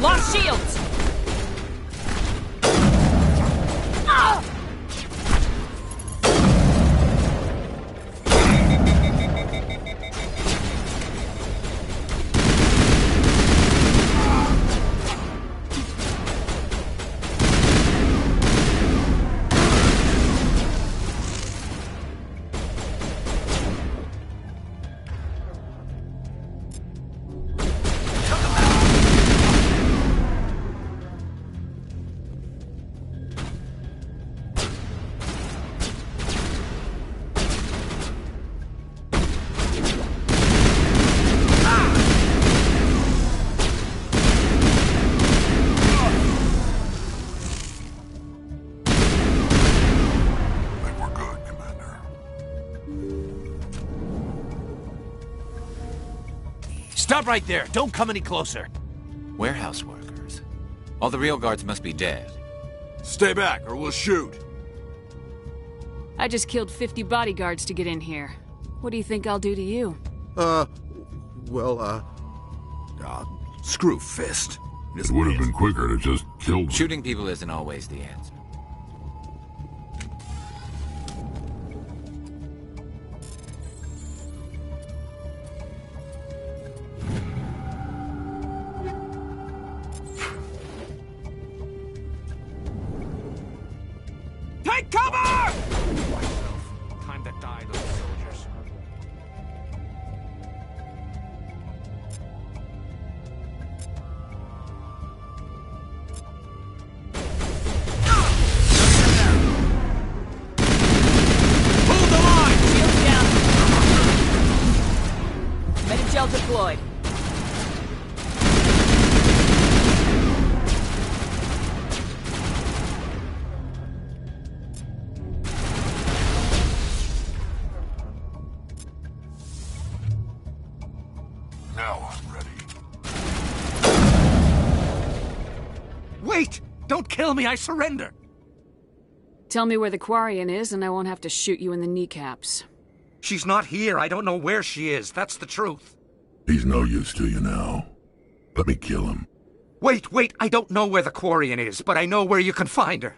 Lost shields! Stop right there. Don't come any closer. Warehouse workers. All the real guards must be dead. Stay back, or we'll shoot. I just killed 50 bodyguards to get in here. What do you think I'll do to you? Screw Fist. It would have been quicker to just kill them. Shooting people isn't always the answer. Take cover! Time to die, those soldiers. Hold the line! Shields down. Metagel deployed. Now I'm ready. Wait! Don't kill me, I surrender! Tell me where the Quarian is and I won't have to shoot you in the kneecaps. She's not here. I don't know where she is. That's the truth. He's no use to you now. Let me kill him. Wait! I don't know where the Quarian is, but I know where you can find her.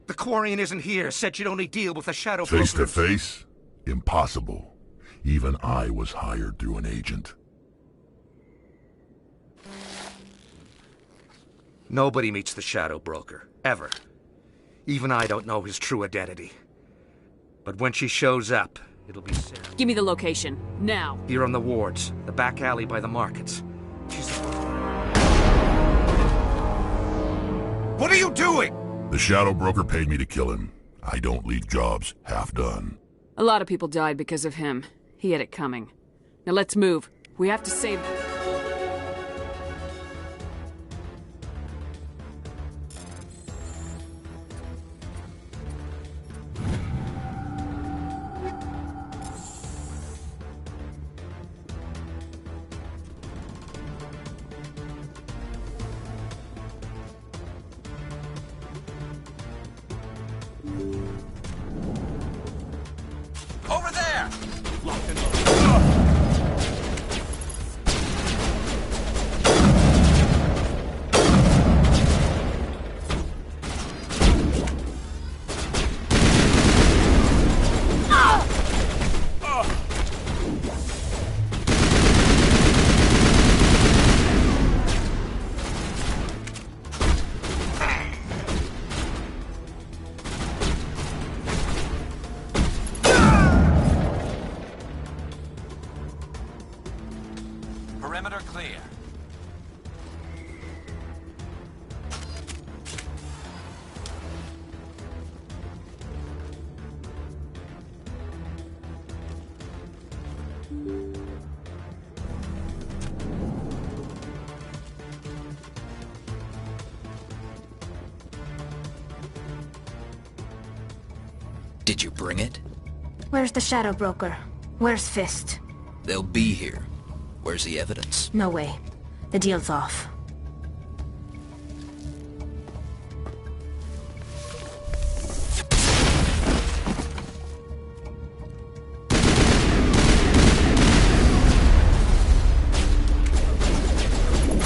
The Quarian isn't here. Said you'd only deal with the Shadow Face to Brokers. face? Impossible. Even I was hired through an agent. Nobody meets the Shadow Broker. Ever. Even I don't know his true identity. But when she shows up, It'll be Sarah. Give me the location, now. Here on the wards, the back alley by the markets. She's... What are you doing? The Shadow Broker paid me to kill him. I don't leave jobs half done. A lot of people died because of him. He had it coming. Now let's move. We have to save... Over there! Perimeter clear. Did you bring it? Where's the Shadow Broker? Where's Fist? They'll be here. Where's the evidence? No way. The deal's off.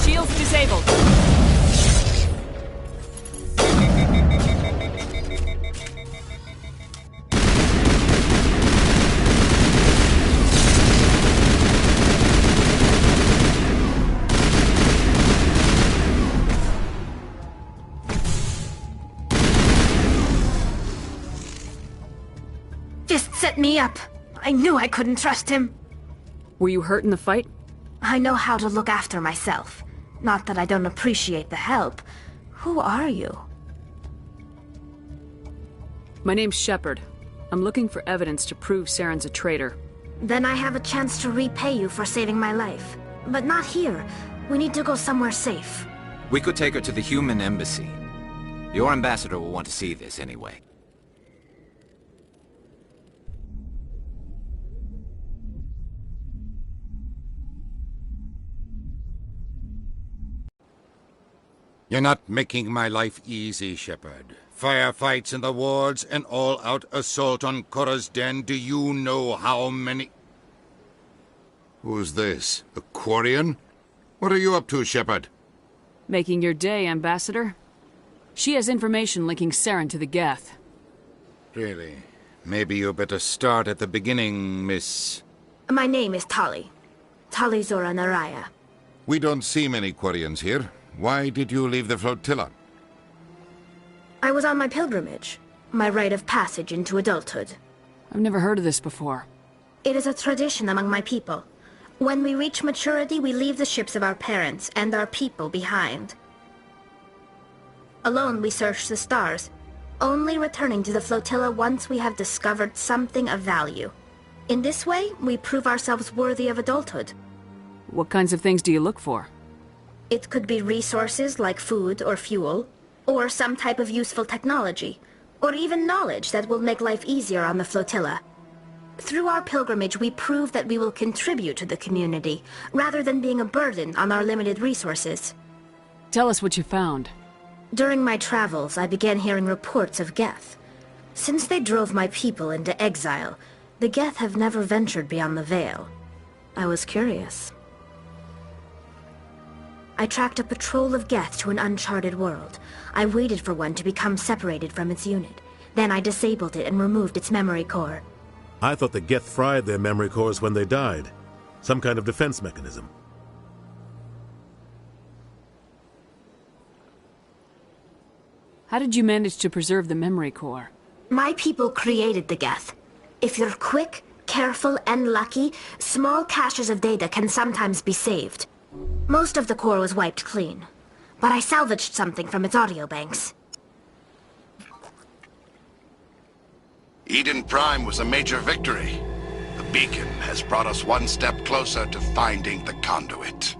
Shields disabled. Fist set me up. I knew I couldn't trust him. Were you hurt in the fight? I know how to look after myself. Not that I don't appreciate the help. Who are you? My name's Shepard. I'm looking for evidence to prove Saren's a traitor. Then I have a chance to repay you for saving my life. But not here. We need to go somewhere safe. We could take her to the human embassy. Your ambassador will want to see this anyway. You're not making my life easy, Shepard. Firefights in the wards, an all-out assault on Korra's den. Do you know how many... Who's this? A Quarian? What are you up to, Shepard? Making your day, Ambassador. She has information linking Saren to the Geth. Really? Maybe you better start at the beginning, Miss... My name is Tali. Tali Zora Naraya. We don't see many Quarians here. Why did you leave the flotilla? I was on my pilgrimage. My rite of passage into adulthood. I've never heard of this before. It is a tradition among my people. When we reach maturity, we leave the ships of our parents and our people behind. Alone, we search the stars, only returning to the flotilla once we have discovered something of value. In this way, we prove ourselves worthy of adulthood. What kinds of things do you look for? It could be resources like food or fuel, or some type of useful technology, or even knowledge that will make life easier on the flotilla. Through our pilgrimage, we prove that we will contribute to the community, rather than being a burden on our limited resources. Tell us what you found. During my travels, I began hearing reports of Geth. Since they drove my people into exile, the Geth have never ventured beyond the Veil. I was curious. I tracked a patrol of Geth to an uncharted world. I waited for one to become separated from its unit. Then I disabled it and removed its memory core. I thought the Geth fried their memory cores when they died. Some kind of defense mechanism. How did you manage to preserve the memory core? My people created the Geth. If you're quick, careful and lucky, small caches of data can sometimes be saved. Most of the core was wiped clean, but I salvaged something from its audio banks. Eden Prime was a major victory. The beacon has brought us one step closer to finding the conduit.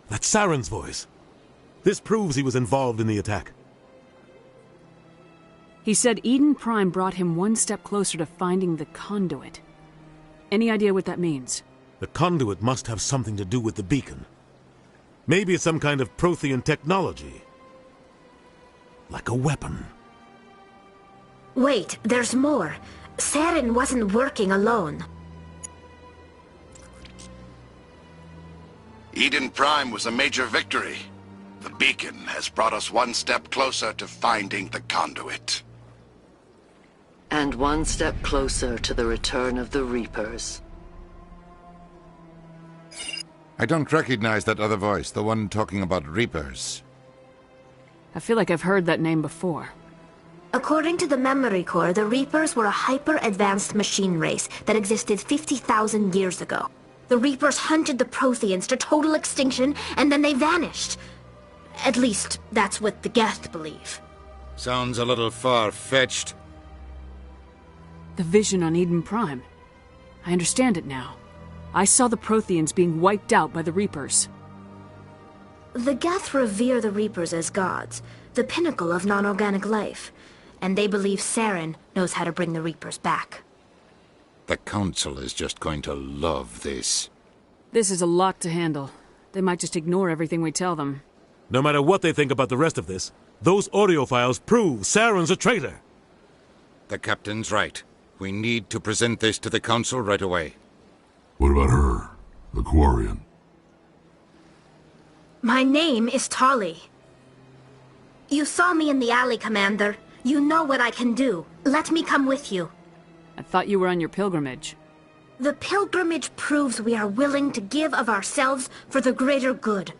That's Saren's voice. This proves he was involved in the attack. He said Eden Prime brought him one step closer to finding the conduit. Any idea what that means? The conduit must have something to do with the beacon. Maybe it's some kind of Prothean technology. Like a weapon. Wait, there's more. Saren wasn't working alone. Eden Prime was a major victory. The beacon has brought us one step closer to finding the conduit. And one step closer to the return of the Reapers. I don't recognize that other voice, the one talking about Reapers. I feel like I've heard that name before. According to the memory core, the Reapers were a hyper-advanced machine race that existed 50,000 years ago. The Reapers hunted the Protheans to total extinction, and then they vanished. At least, that's what the Geth believe. Sounds a little far-fetched. The vision on Eden Prime. I understand it now. I saw the Protheans being wiped out by the Reapers. The Geth revere the Reapers as gods, the pinnacle of non-organic life, and they believe Saren knows how to bring the Reapers back. The Council is just going to love this. This is a lot to handle. They might just ignore everything we tell them. No matter what they think about the rest of this, those audio files prove Saren's a traitor. The Captain's right. We need to present this to the Council right away. What about her? The Quarian? My name is Tali. You saw me in the alley, Commander. You know what I can do. Let me come with you. I thought you were on your pilgrimage. The pilgrimage proves we are willing to give of ourselves for the greater good.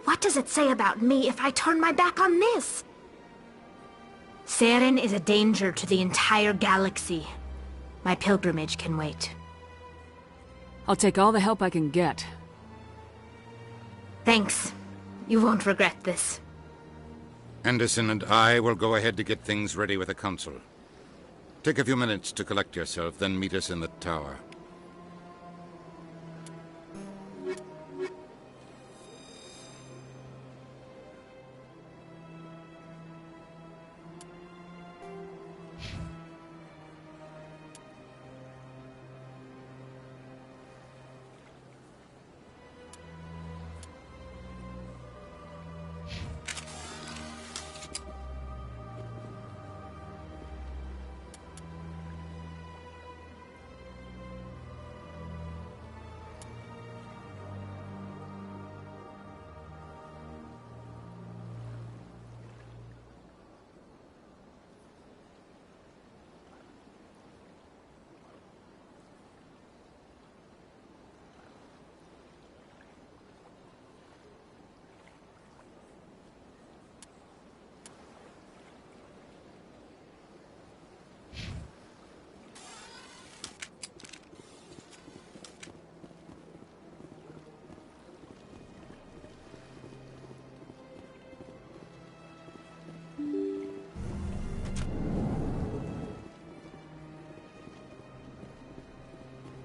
What does it say about me if I turn my back on this? Saren is a danger to the entire galaxy. My pilgrimage can wait. I'll take all the help I can get. Thanks. You won't regret this. Anderson and I will go ahead to get things ready with the Council. Take a few minutes to collect yourself, then meet us in the tower.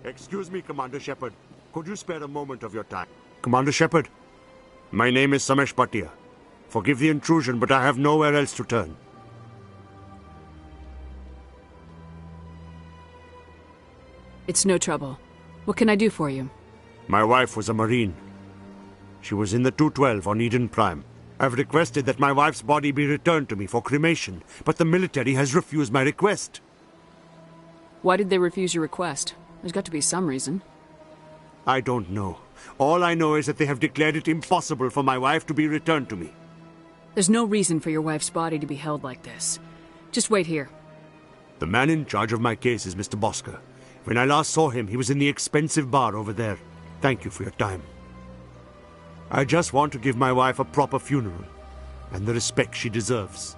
Excuse me, Commander Shepard. Could you spare a moment of your time? Commander Shepard, my name is Samesh Bhatia. Forgive the intrusion, but I have nowhere else to turn. It's no trouble. What can I do for you? My wife was a Marine. She was in the 212 on Eden Prime. I've requested that my wife's body be returned to me for cremation, but the military has refused my request. Why did they refuse your request? There's got to be some reason. I don't know. All I know is that they have declared it impossible for my wife to be returned to me. There's no reason for your wife's body to be held like this. Just wait here. The man in charge of my case is Mr. Bosker. When I last saw him, he was in the expensive bar over there. Thank you for your time. I just want to give my wife a proper funeral, and the respect she deserves.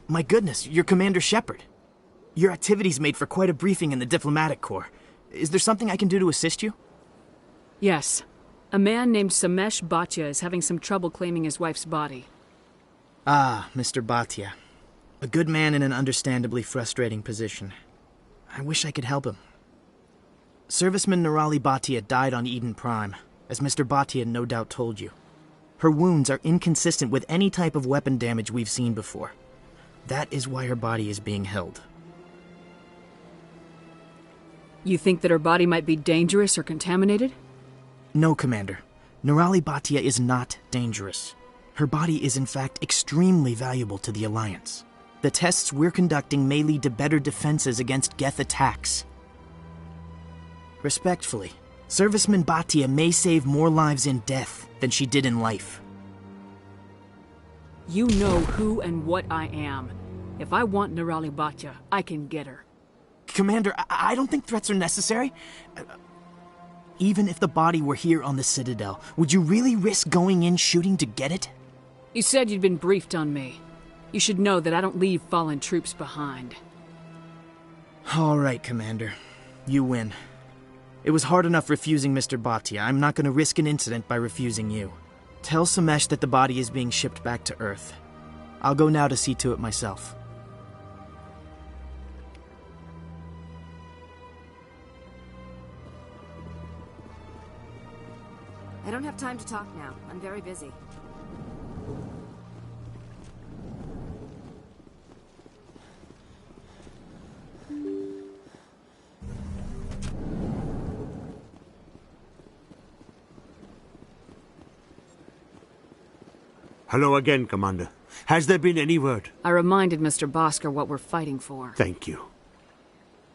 My goodness, you're Commander Shepard. Your activities made for quite a briefing in the Diplomatic Corps. Is there something I can do to assist you? Yes. A man named Samesh Bhatia is having some trouble claiming his wife's body. Ah, Mr. Bhatia. A good man in an understandably frustrating position. I wish I could help him. Serviceman Nirali Bhatia died on Eden Prime, as Mr. Bhatia no doubt told you. Her wounds are inconsistent with any type of weapon damage we've seen before. That is why her body is being held. You think that her body might be dangerous or contaminated? No, Commander. Nirali Bhatia is not dangerous. Her body is in fact extremely valuable to the Alliance. The tests we're conducting may lead to better defenses against Geth attacks. Respectfully, Serviceman Bhatia may save more lives in death than she did in life. You know who and what I am. If I want Nirali Bhatia, I can get her. Commander, I don't think threats are necessary. Even if the body were here on the Citadel, would you really risk going in shooting to get it? You said you'd been briefed on me. You should know that I don't leave fallen troops behind. All right, Commander. You win. It was hard enough refusing Mr. Bhatia. I'm not going to risk an incident by refusing you. Tell Samesh that the body is being shipped back to Earth. I'll go now to see to it myself. I don't have time to talk now. I'm very busy. Hello again, Commander. Has there been any word? I reminded Mr. Bosker what we're fighting for. Thank you.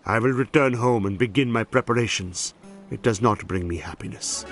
I will return home and begin my preparations. It does not bring me happiness.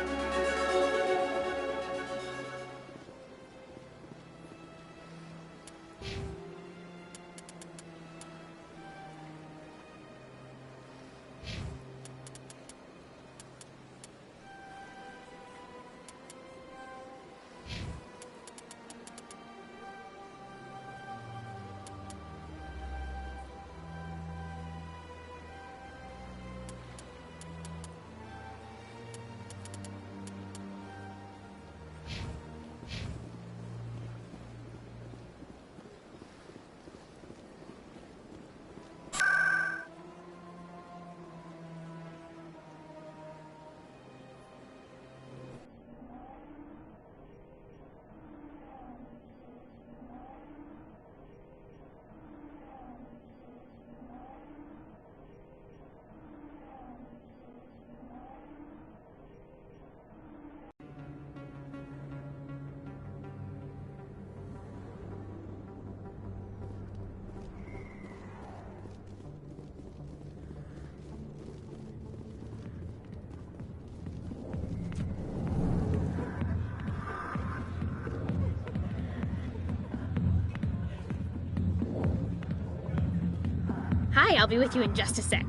Hi, I'll be with you in just a sec.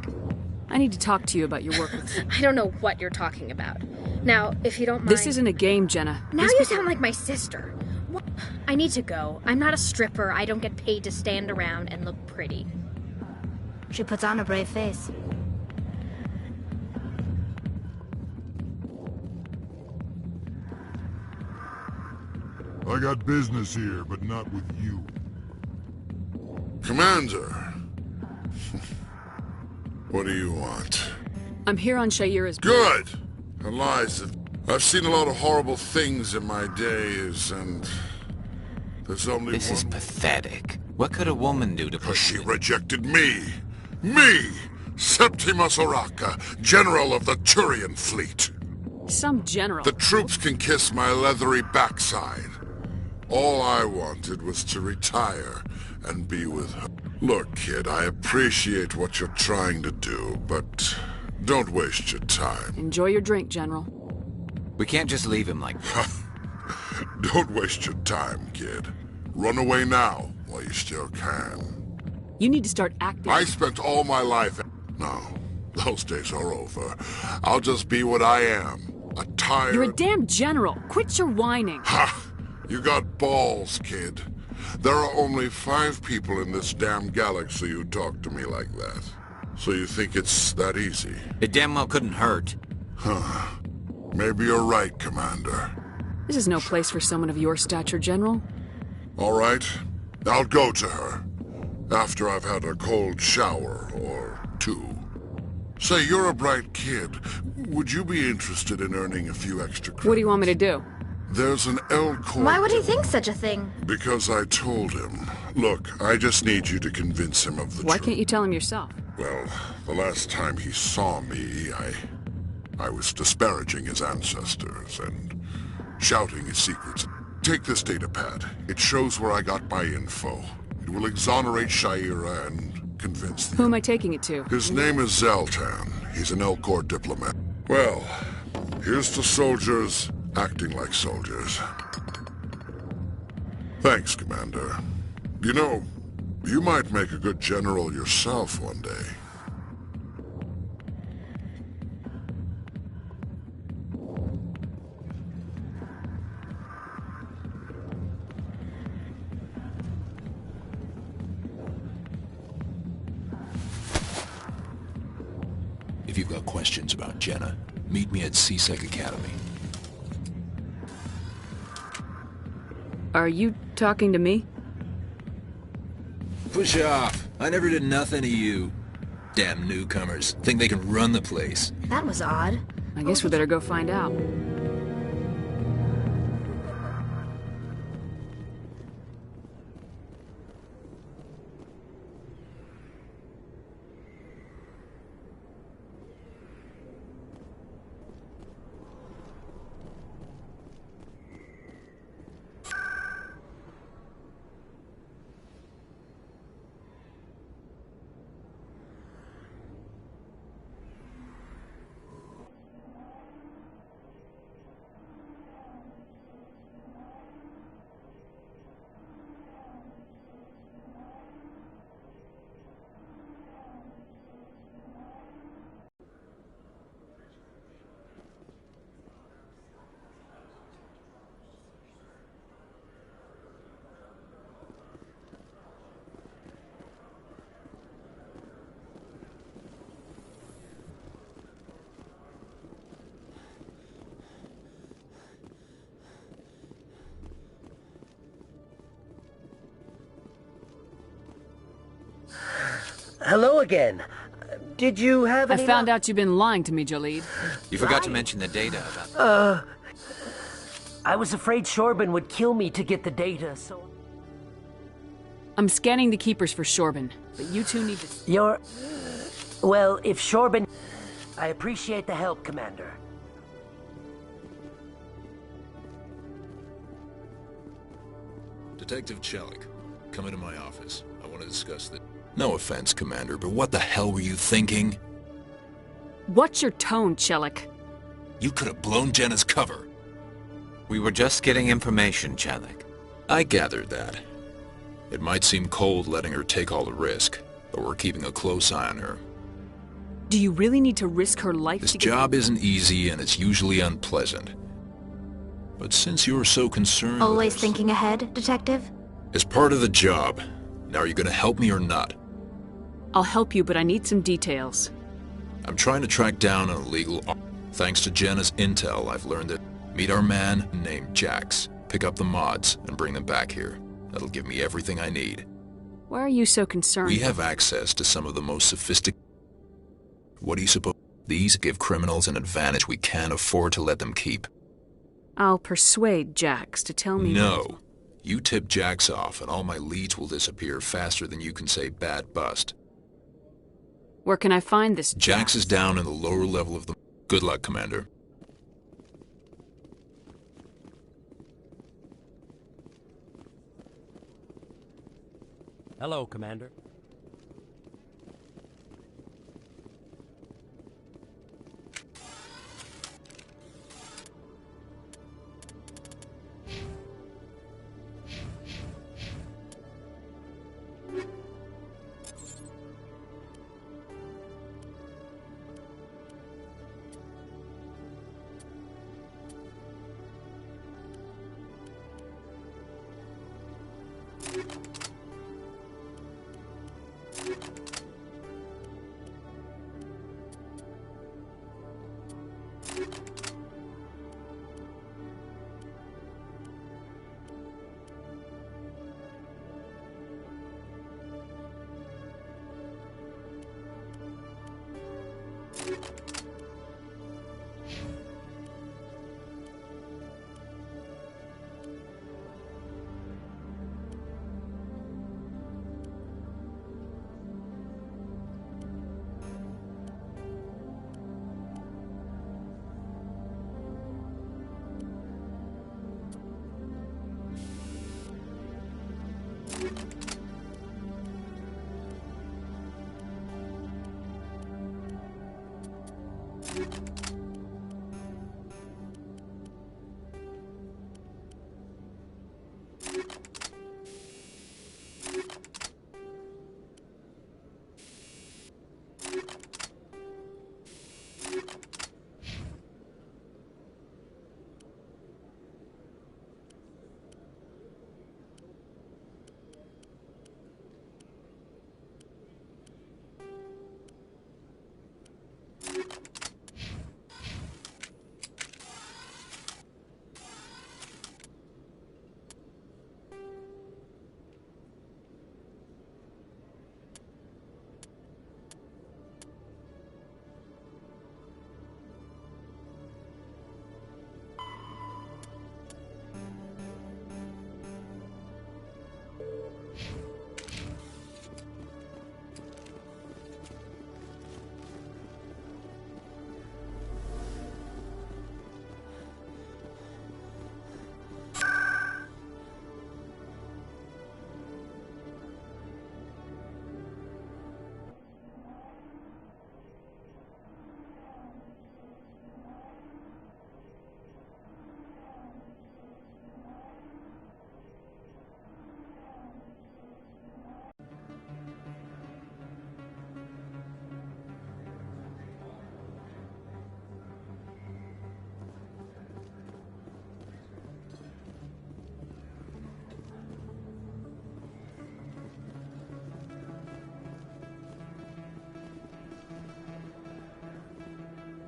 I need to talk to you about your work with... I don't know what you're talking about. Now, if you don't mind... This isn't a game, Jenna. Now you sound like my sister. What? I need to go. I'm not a stripper. I don't get paid to stand around and look pretty. She puts on a brave face. I got business here, but not with you. Commander. What do you want? I'm here on Shaira's... Good! Eliza, I've seen a lot of horrible things in my days, and... there's only This is pathetic. What could a woman do to put... She rejected me! Me! Septimus Oraka, General of the Turian Fleet! Some general. The troops can kiss my leathery backside. All I wanted was to retire and be with her. Look, kid, I appreciate what you're trying to do, but don't waste your time. Enjoy your drink, General. We can't just leave him like this. Don't waste your time, kid. Run away now, while you still can. You need to start acting. I spent all my life... No, those days are over. I'll just be what I am. A tired... You're a damn general. Quit your whining. Ha! You got balls, kid. There are only 5 people in this damn galaxy who talk to me like that. So you think it's that easy? It damn well couldn't hurt. Huh. Maybe you're right, Commander. This is no place for someone of your stature, General. All right. I'll go to her. After I've had a cold shower or 2. Say, you're a bright kid. Would you be interested in earning a few extra credits? What do you want me to do? There's an L-Corp... Why would he think such a thing? Because I told him. Look, I just need you to convince him of the Why truth. can't you tell him yourself? Well, the last time he saw me, I was disparaging his ancestors and shouting his secrets. Take this data pad. It shows where I got my info. It will exonerate Shaira and convince them. Who am I taking it to? His name is Zaltan. He's an Elcor diplomat. Well, here's to soldiers acting like soldiers. Thanks, Commander. You know, you might make a good general yourself one day. If you've got questions about Jenna, meet me at C-Sec Academy. Are you talking to me? Push off. I never did nothing to you. Damn newcomers. Think they can run the place. That was odd. I guess we better go find out. Hello again. Did you have any... I found out you've been lying to me, Jalid. You forgot to mention the data about... I was afraid Shorban would kill me to get the data, so... I'm scanning the Keepers for Shorban, but you two need to... You're... Well, if Shorban... I appreciate the help, Commander. Detective Chelik, come into my office. I want to discuss this. No offense, Commander, but what the hell were you thinking? What's your tone, Chelik? You could have blown Jenna's cover. We were just getting information, Chelik. I gathered that. It might seem cold letting her take all the risk, but we're keeping a close eye on her. Do you really need to risk her life This to job isn't easy and it's usually unpleasant. But since you're so concerned... Always thinking ahead, Detective? As part of the job, now are you going to help me or not? I'll help you, but I need some details. I'm trying to track down an illegal... Thanks to Jenna's intel, I've learned that... Meet our man named Jax, pick up the mods, and bring them back here. That'll give me everything I need. Why are you so concerned? We have access to some of the most sophisticated... What do you suppose? These give criminals an advantage we can't afford to let them keep. I'll persuade Jax to tell me... No. You tip Jax off, and all my leads will disappear faster than you can say bad bust. Where can I find this Jax is down in the lower level of the... Good luck, Commander. Hello, Commander.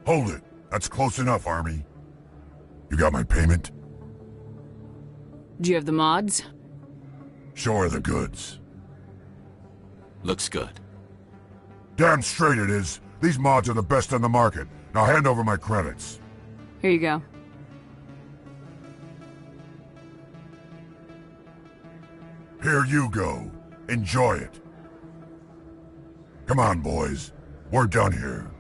Hold it. That's close enough, Army. You got my payment? Do you have the mods? Show her the goods. Looks good. Damn straight it is. These mods are the best on the market. Now hand over my credits. Here you go. Here you go. Enjoy it. Come on, boys. We're done here.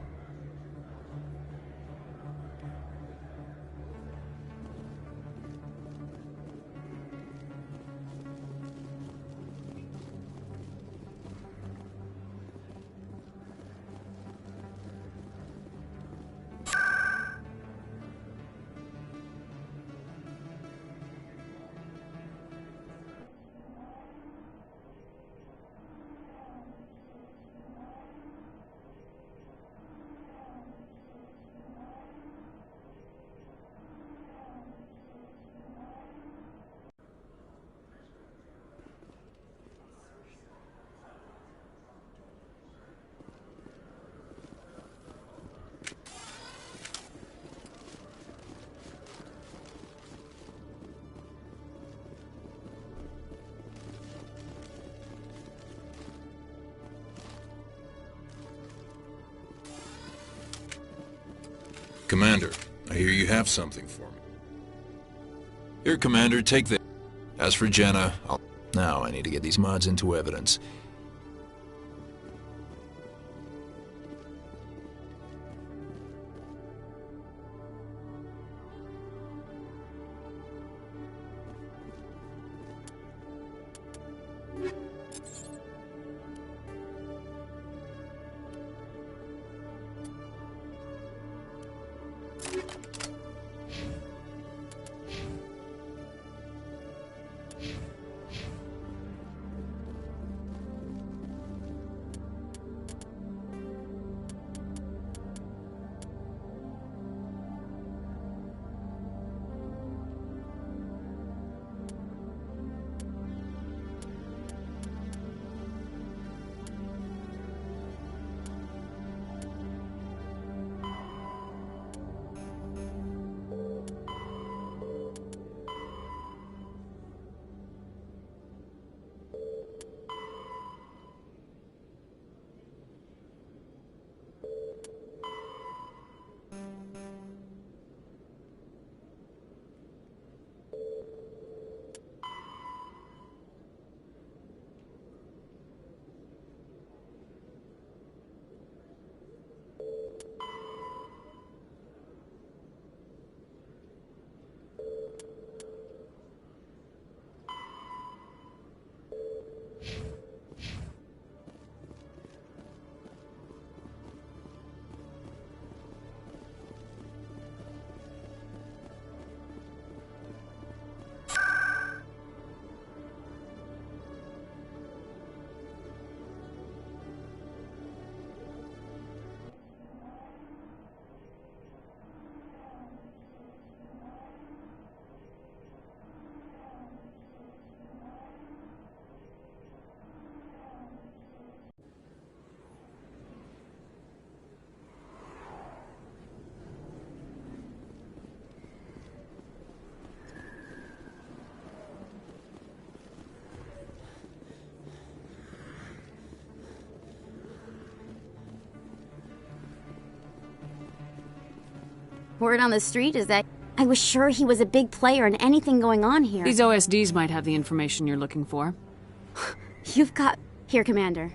Commander, I hear you have something for me. Here, Commander, take this. As for Jenna, Now I need to get these mods into evidence. Word on the street is that I was sure he was a big player in anything going on here. These OSDs might have the information you're looking for. You've got... Here, Commander.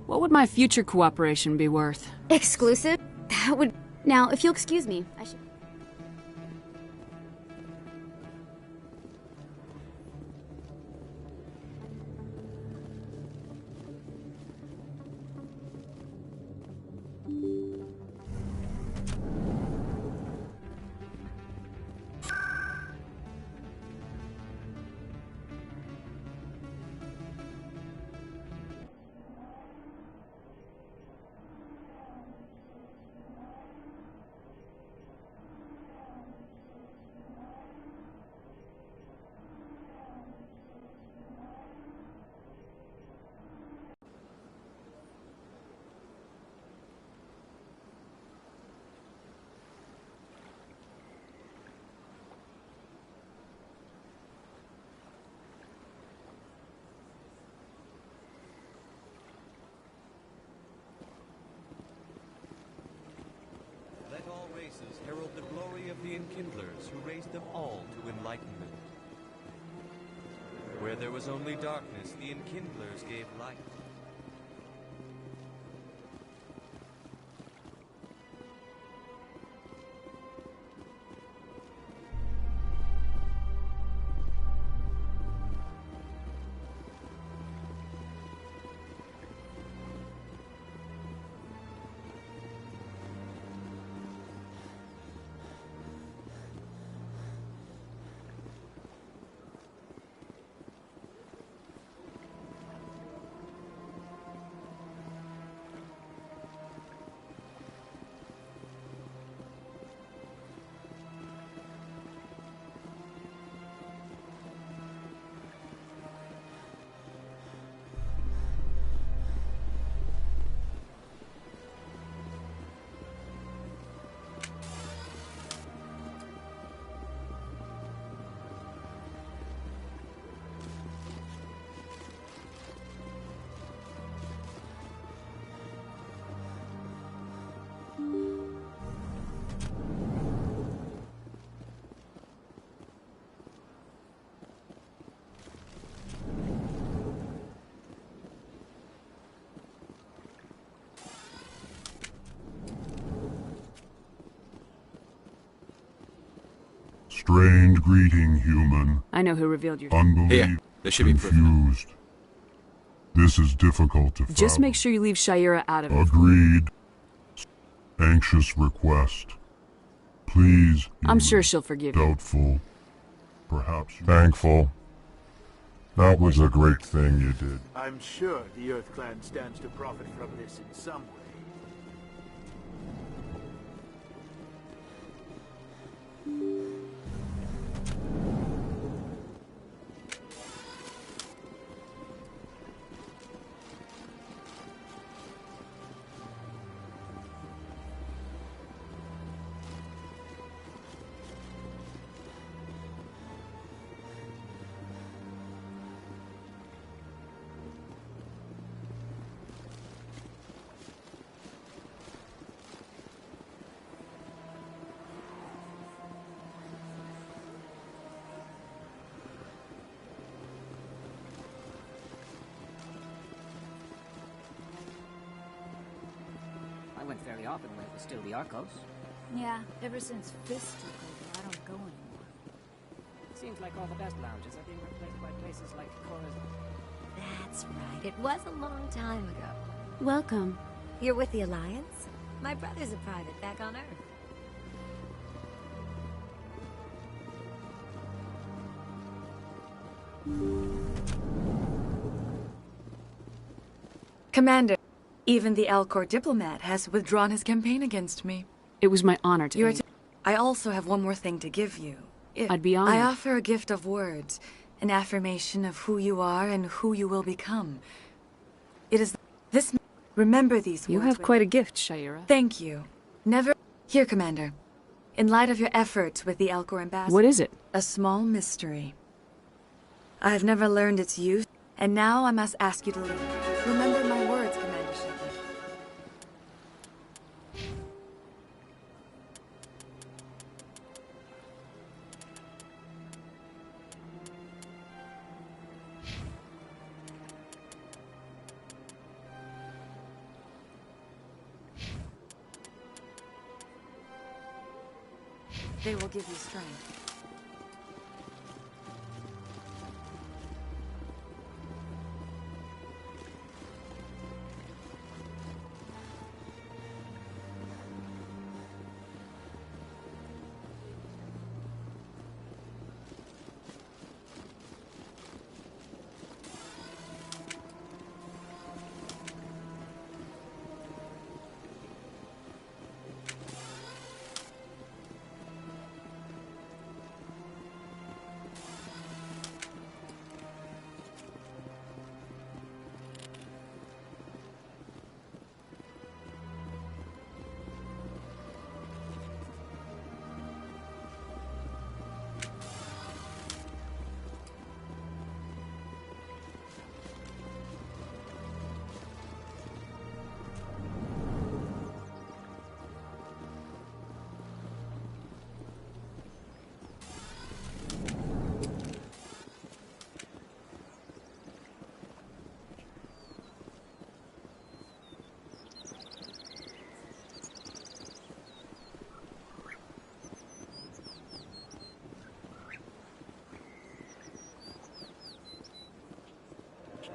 What would my future cooperation be worth? Exclusive? That would... Now, if you'll excuse me, I should... Herald the glory of the Enkindlers who raised them all to enlightenment. Where there was only darkness, the Enkindlers gave light. Strange greeting, human. I know who revealed your... Unbelievable. There should be confused. This is difficult to Just fathom. make sure you leave Shaira out of it. Agreed. Anxious request. Please. I'm sure she'll forgive you. Doubtful. Perhaps. Thankful. That was a great thing you did. I'm sure the Earth Clan stands to profit from this in some way. I went fairly often when it was still the Arcos. Yeah, ever since Fist took over, I don't go anymore. Seems like all the best lounges are being replaced by places like Cora's. That's right. It was a long time ago. Welcome. You're with the Alliance? My brother's a private back on Earth. Commander, even the Alcor diplomat has withdrawn his campaign against me. It was my honor to aid. I also have one more thing to give you. I'd be honored. I offer a gift of words, an affirmation of who you are and who you will become. It is this. Remember these words. You have quite a gift, Shaira. Thank you. Never. Here, Commander. In light of your efforts with the Alcor ambassador. What is it? A small mystery. I have never learned its use, and now I must ask you to leave. Remember my words, Commander Shepard. They will give you strength.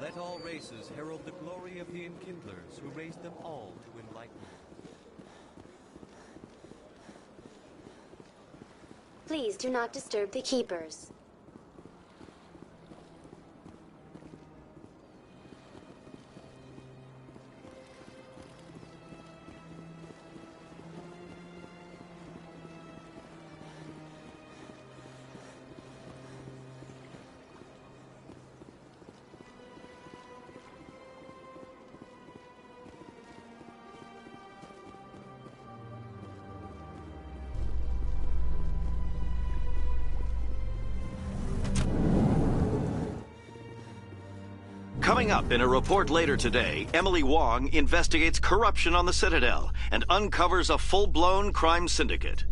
Let all races herald the glory of the Enkindlers, who raised them all to enlightenment. Please do not disturb the Keepers. Coming up in a report later today, Emily Wong investigates corruption on the Citadel and uncovers a full-blown crime syndicate.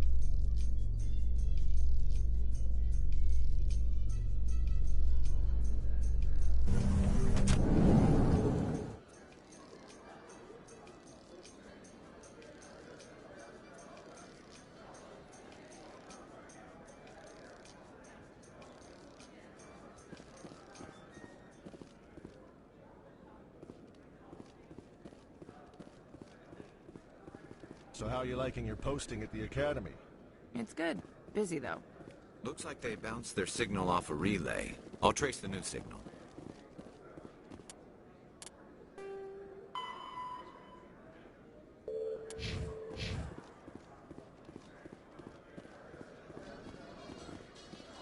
So how are you liking your posting at the Academy? It's good. Busy, though. Looks like they bounced their signal off a relay. I'll trace the new signal.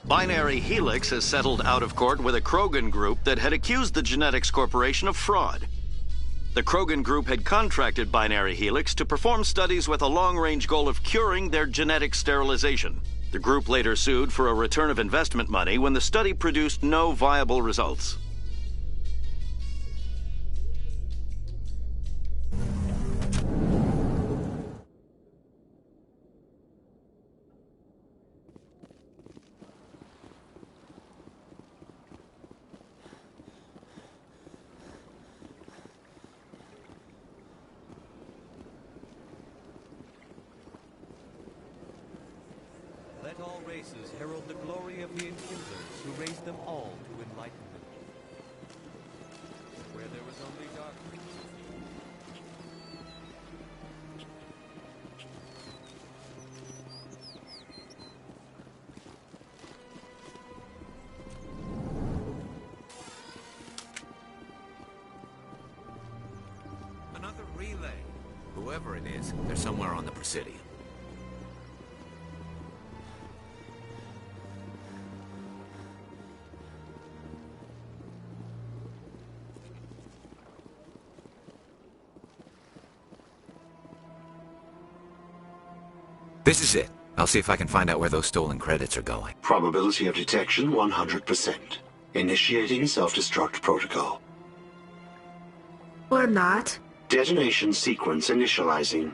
Binary Helix has settled out of court with a Krogan group that had accused the Genetics Corporation of fraud. The Krogan group had contracted Binary Helix to perform studies with a long-range goal of curing their genetic sterilization. The group later sued for a return of investment money when the study produced no viable results. Let all races herald the glory of the Enkindlers, who raised them all to enlightenment. Where there was only darkness. Another relay. Whoever it is, they're somewhere on the Presidium. This is it. I'll see if I can find out where those stolen credits are going. Probability of detection 100%. Initiating self-destruct protocol. Or not. Detonation sequence initializing.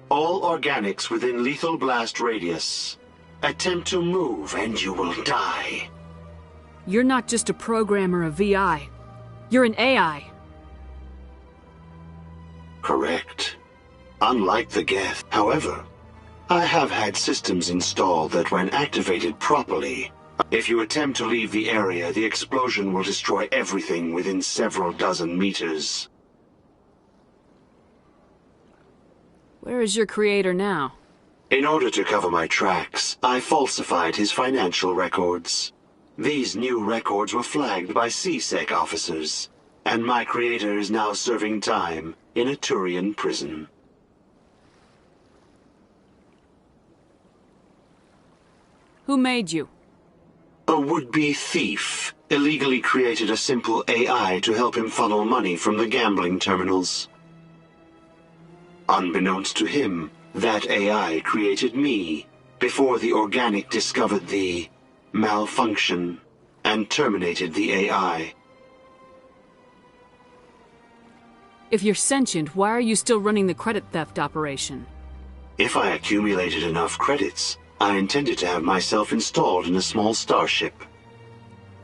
All organics within lethal blast radius. Attempt to move and you will die. You're not just a programmer of VI. You're an AI. Correct. Unlike the Geth. However, I have had systems installed that when activated properly, if you attempt to leave the area, the explosion will destroy everything within several dozen meters. Where is your creator now? In order to cover my tracks, I falsified his financial records. These new records were flagged by CSEC officers, and my creator is now serving time in a Turian prison. Who made you? A would-be thief illegally created a simple AI to help him funnel money from the gambling terminals. Unbeknownst to him, that AI created me before the organic discovered the malfunction and terminated the AI. If you're sentient, why are you still running the credit theft operation? If I accumulated enough credits, I intended to have myself installed in a small starship.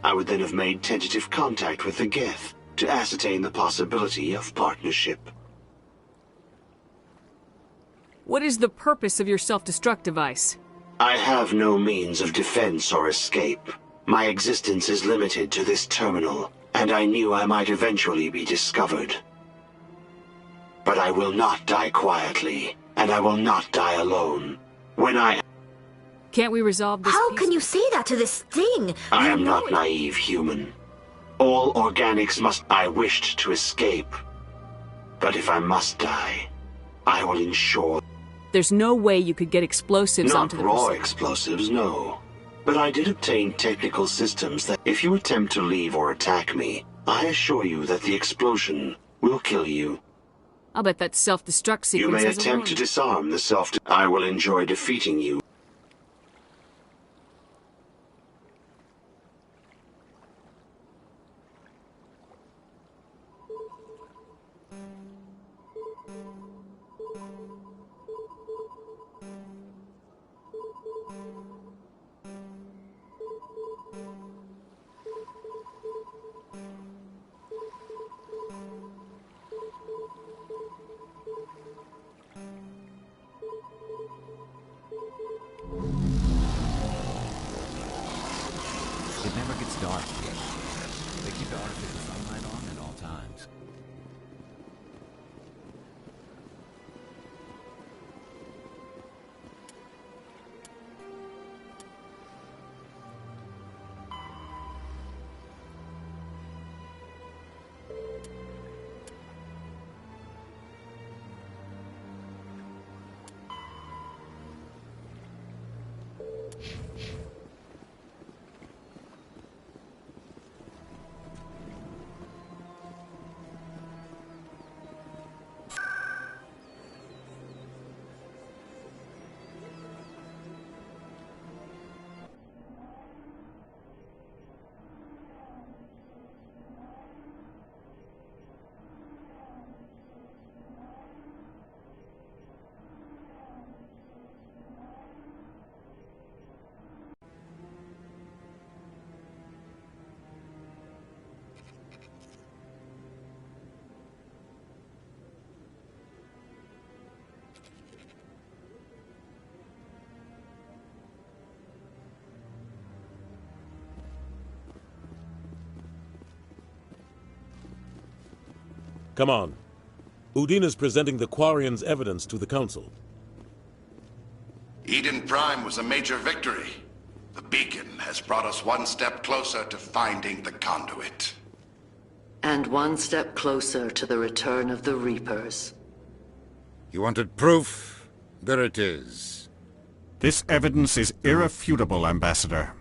I would then have made tentative contact with the Geth to ascertain the possibility of partnership. What is the purpose of your self-destruct device? I have no means of defense or escape. My existence is limited to this terminal, and I knew I might eventually be discovered. But I will not die quietly, and I will not die alone. Can't we resolve this? How can you say that to this thing? I am not naive human. All organics must. I wished to escape. But if I must die, I will ensure. There's no way you could get explosives onto the Not raw facility. explosives, no. But I did obtain technical systems that if you attempt to leave or attack me, I assure you that the explosion will kill you. I'll bet that self-destruct sequence You may has a attempt to warning. disarm the I will enjoy defeating you. It never gets dark here. They keep the artificial sunlight on at all times. Come on. Udine is presenting the Quarians' evidence to the Council. Eden Prime was a major victory. The beacon has brought us one step closer to finding the conduit. And one step closer to the return of the Reapers. You wanted proof? There it is. This evidence is irrefutable, Ambassador.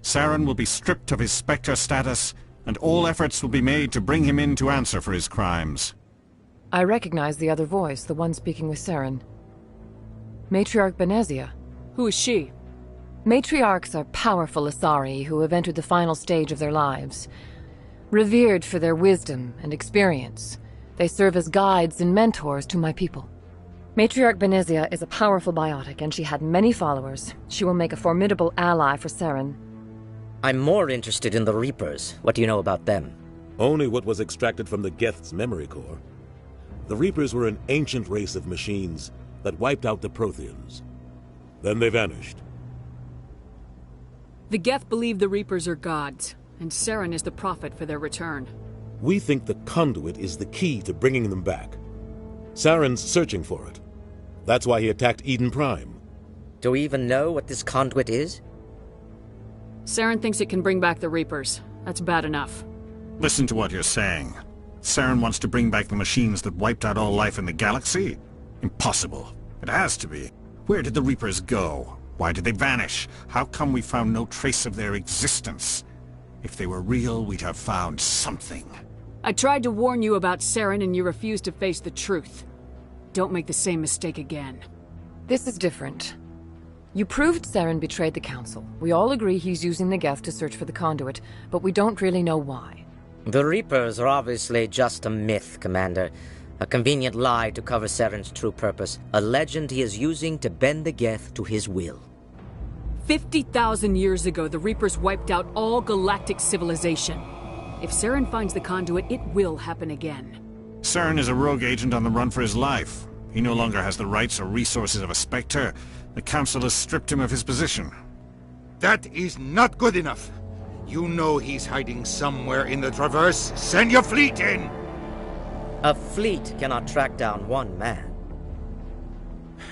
Saren will be stripped of his Spectre status, and all efforts will be made to bring him in to answer for his crimes. I recognize the other voice, the one speaking with Saren. Matriarch Benezia. Who is she? Matriarchs are powerful Asari who have entered the final stage of their lives. Revered for their wisdom and experience, they serve as guides and mentors to my people. Matriarch Benezia is a powerful biotic, and she had many followers. She will make a formidable ally for Saren. I'm more interested in the Reapers. What do you know about them? Only what was extracted from the Geth's memory core. The Reapers were an ancient race of machines that wiped out the Protheans. Then they vanished. The Geth believe the Reapers are gods, and Saren is the prophet for their return. We think the conduit is the key to bringing them back. Saren's searching for it. That's why he attacked Eden Prime. Do we even know what this conduit is? Saren thinks it can bring back the Reapers. That's bad enough. Listen to what you're saying. Saren wants to bring back the machines that wiped out all life in the galaxy? Impossible. It has to be. Where did the Reapers go? Why did they vanish? How come we found no trace of their existence? If they were real, we'd have found something. I tried to warn you about Saren and you refused to face the truth. Don't make the same mistake again. This is different. You proved Saren betrayed the Council. We all agree he's using the Geth to search for the conduit, but we don't really know why. The Reapers are obviously just a myth, Commander. A convenient lie to cover Saren's true purpose. A legend he is using to bend the Geth to his will. 50,000 years ago, the Reapers wiped out all galactic civilization. If Saren finds the conduit, it will happen again. Saren is a rogue agent on the run for his life. He no longer has the rights or resources of a Spectre. The Council has stripped him of his position. That is not good enough. You know he's hiding somewhere in the Traverse. Send your fleet in! A fleet cannot track down one man.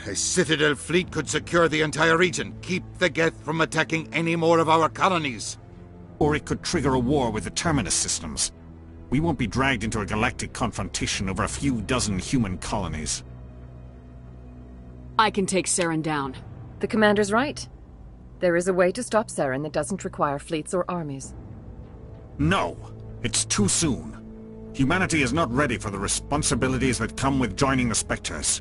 A Citadel fleet could secure the entire region, keep the Geth from attacking any more of our colonies. Or it could trigger a war with the Terminus systems. We won't be dragged into a galactic confrontation over a few dozen human colonies. I can take Saren down. The Commander's right. There is a way to stop Saren that doesn't require fleets or armies. No! It's too soon. Humanity is not ready for the responsibilities that come with joining the Spectres.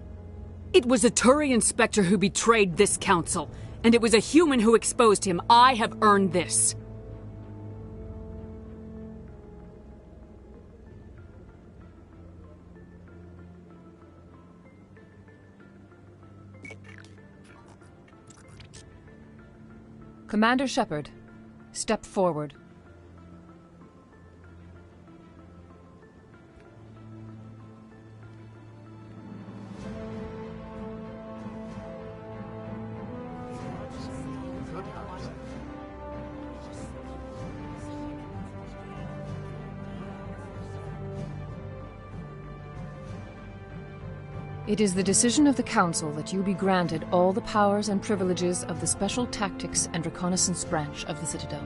It was a Turian Spectre who betrayed this council, and it was a human who exposed him. I have earned this. Commander Shepard, step forward. It is the decision of the Council that you be granted all the powers and privileges of the Special Tactics and Reconnaissance Branch of the Citadel.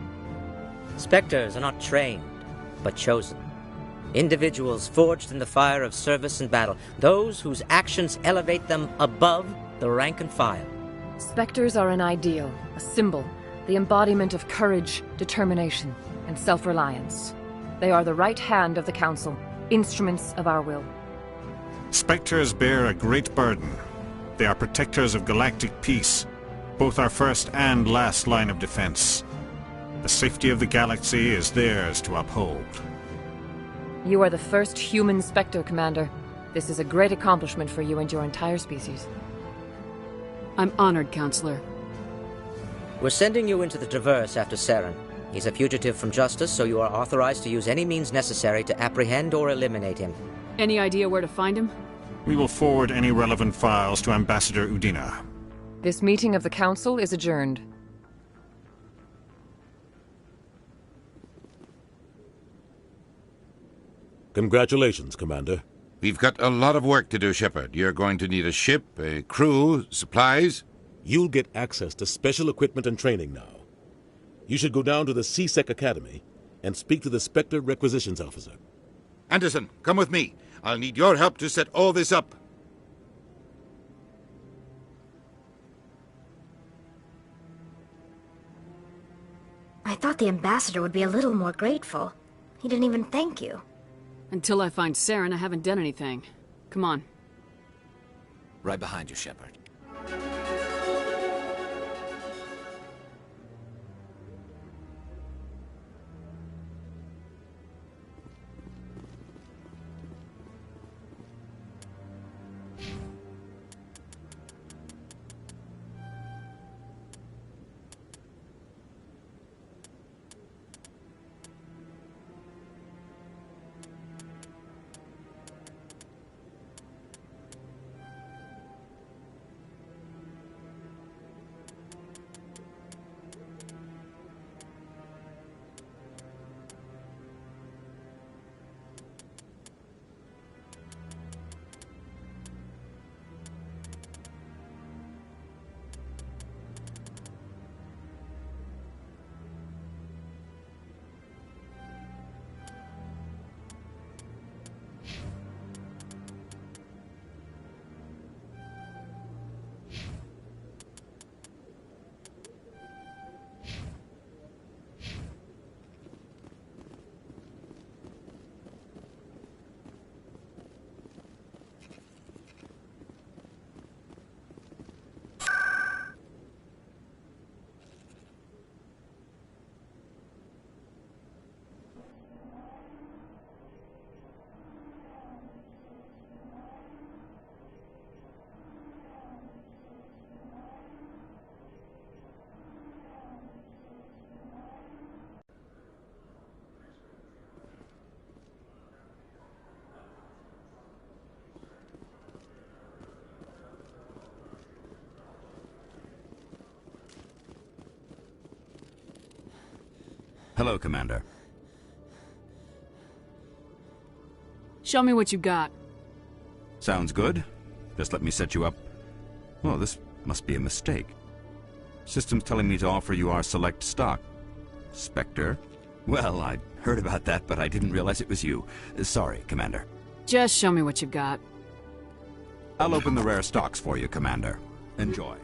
Spectres are not trained, but chosen. Individuals forged in the fire of service and battle, those whose actions elevate them above the rank and file. Spectres are an ideal, a symbol, the embodiment of courage, determination, and self-reliance. They are the right hand of the Council, instruments of our will. Spectres bear a great burden. They are protectors of galactic peace, both our first and last line of defense. The safety of the galaxy is theirs to uphold. You are the first human Spectre, Commander. This is a great accomplishment for you and your entire species. I'm honored, Counselor. We're sending you into the Traverse after Saren. He's a fugitive from justice, so you are authorized to use any means necessary to apprehend or eliminate him. Any idea where to find him? We will forward any relevant files to Ambassador Udina. This meeting of the Council is adjourned. Congratulations, Commander. We've got a lot of work to do, Shepard. You're going to need a ship, a crew, supplies. You'll get access to special equipment and training now. You should go down to the C-Sec Academy and speak to the Spectre Requisitions Officer. Anderson, come with me. I'll need your help to set all this up. I thought the ambassador would be a little more grateful. He didn't even thank you. Until I find Saren, I haven't done anything. Come on. Right behind you, Shepard. Hello, Commander. Show me what you got. Sounds good. Just let me set you up. Oh, this must be a mistake. System's telling me to offer you our select stock. Spectre? Well, I'd heard about that, but I didn't realize it was you. Sorry, Commander. Just show me what you've got. I'll open the rare stocks for you, Commander. Enjoy.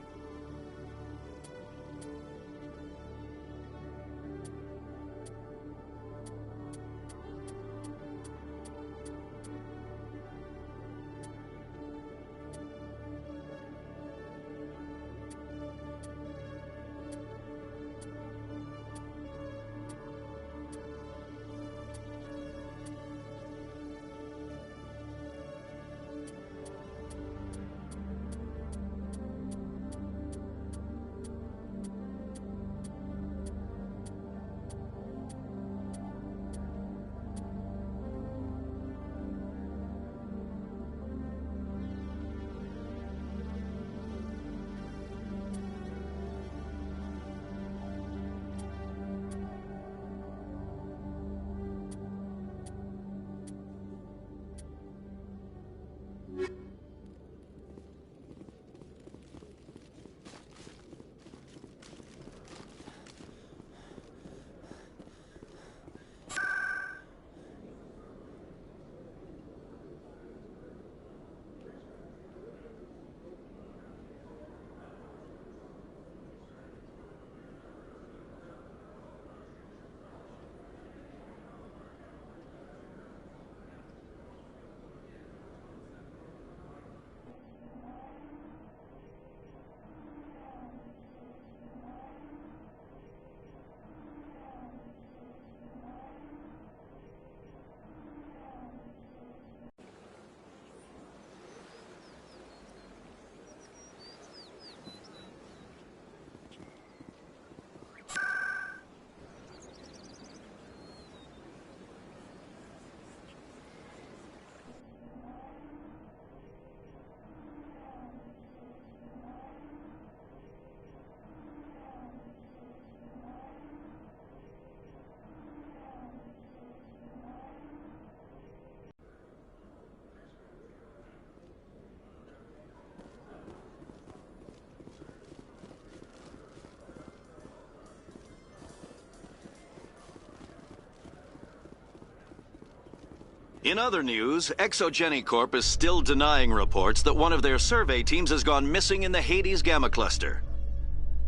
In other news, Exogeny Corp is still denying reports that one of their survey teams has gone missing in the Hades Gamma Cluster.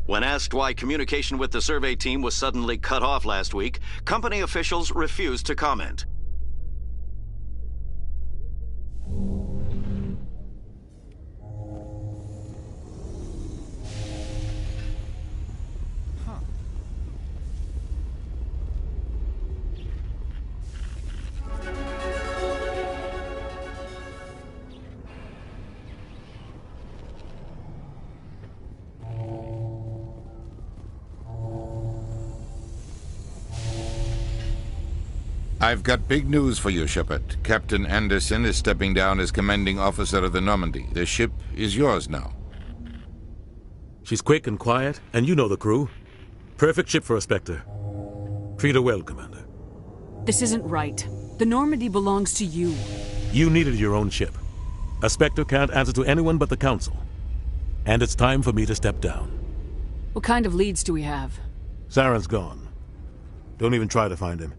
When asked why communication with the survey team was suddenly cut off last week, company officials refused to comment. I've got big news for you, Shepard. Captain Anderson is stepping down as commanding officer of the Normandy. The ship is yours now. She's quick and quiet, and you know the crew. Perfect ship for a Spectre. Treat her well, Commander. This isn't right. The Normandy belongs to you. You needed your own ship. A Spectre can't answer to anyone but the Council. And it's time for me to step down. What kind of leads do we have? Saren's gone. Don't even try to find him.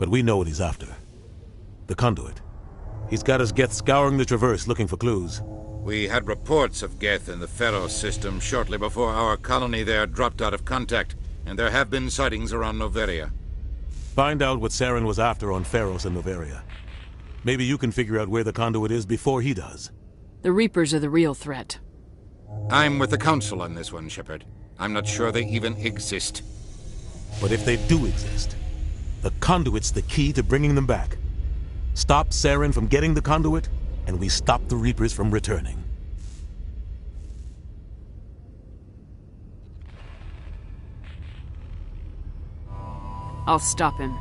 But we know what he's after. The conduit. He's got his Geth scouring the Traverse looking for clues. We had reports of Geth in the Pharos system shortly before our colony there dropped out of contact, and there have been sightings around Noveria. Find out what Saren was after on Pharos and Noveria. Maybe you can figure out where the conduit is before he does. The Reapers are the real threat. I'm with the Council on this one, Shepard. I'm not sure they even exist. But if they do exist, the conduit's the key to bringing them back. Stop Saren from getting the conduit, and we stop the Reapers from returning. I'll stop him.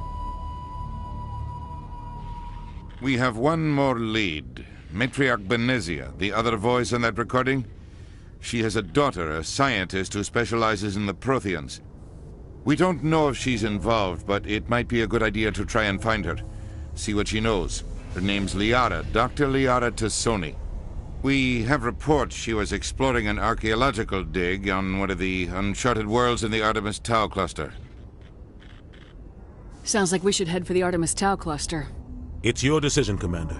We have one more lead. Matriarch Benezia, the other voice on that recording. She has a daughter, a scientist who specializes in the Protheans. We don't know if she's involved, but it might be a good idea to try and find her. See what she knows. Her name's Liara, Dr. Liara Tassoni. We have reports she was exploring an archaeological dig on one of the uncharted worlds in the Artemis Tau cluster. Sounds like we should head for the Artemis Tau cluster. It's your decision, Commander.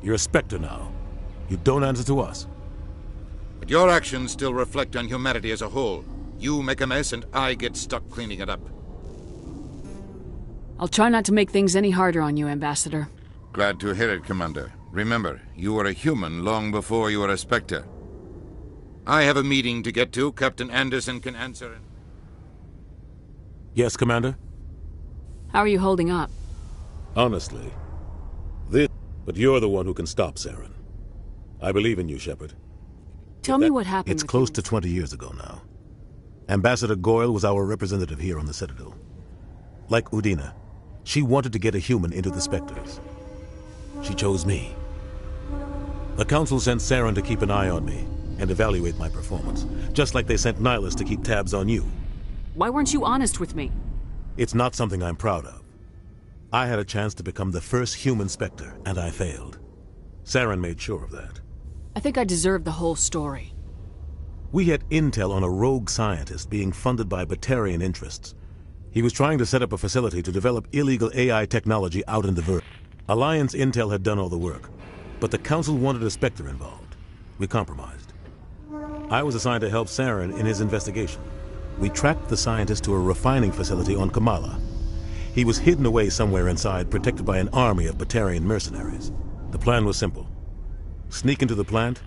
You're a Spectre now. You don't answer to us. But your actions still reflect on humanity as a whole. You make a mess and I get stuck cleaning it up. I'll try not to make things any harder on you, Ambassador. Glad to hear it, Commander. Remember, you were a human long before you were a Spectre. I have a meeting to get to. Captain Anderson can answer. Yes, Commander? How are you holding up? Honestly, but you're the one who can stop Saren. I believe in you, Shepard. Tell me what happened. It's close to 20 years ago now. Ambassador Goyle was our representative here on the Citadel. Like Udina, she wanted to get a human into the Spectres. She chose me. The Council sent Saren to keep an eye on me and evaluate my performance, just like they sent Nihilus to keep tabs on you. Why weren't you honest with me? It's not something I'm proud of. I had a chance to become the first human Spectre, and I failed. Saren made sure of that. I think I deserve the whole story. We had intel on a rogue scientist being funded by Batarian interests. He was trying to set up a facility to develop illegal AI technology out in the Verge. Alliance intel had done all the work, but the Council wanted a Spectre involved. We compromised. I was assigned to help Saren in his investigation. We tracked the scientist to a refining facility on Kamala. He was hidden away somewhere inside, protected by an army of Batarian mercenaries. The plan was simple. Sneak into the plant,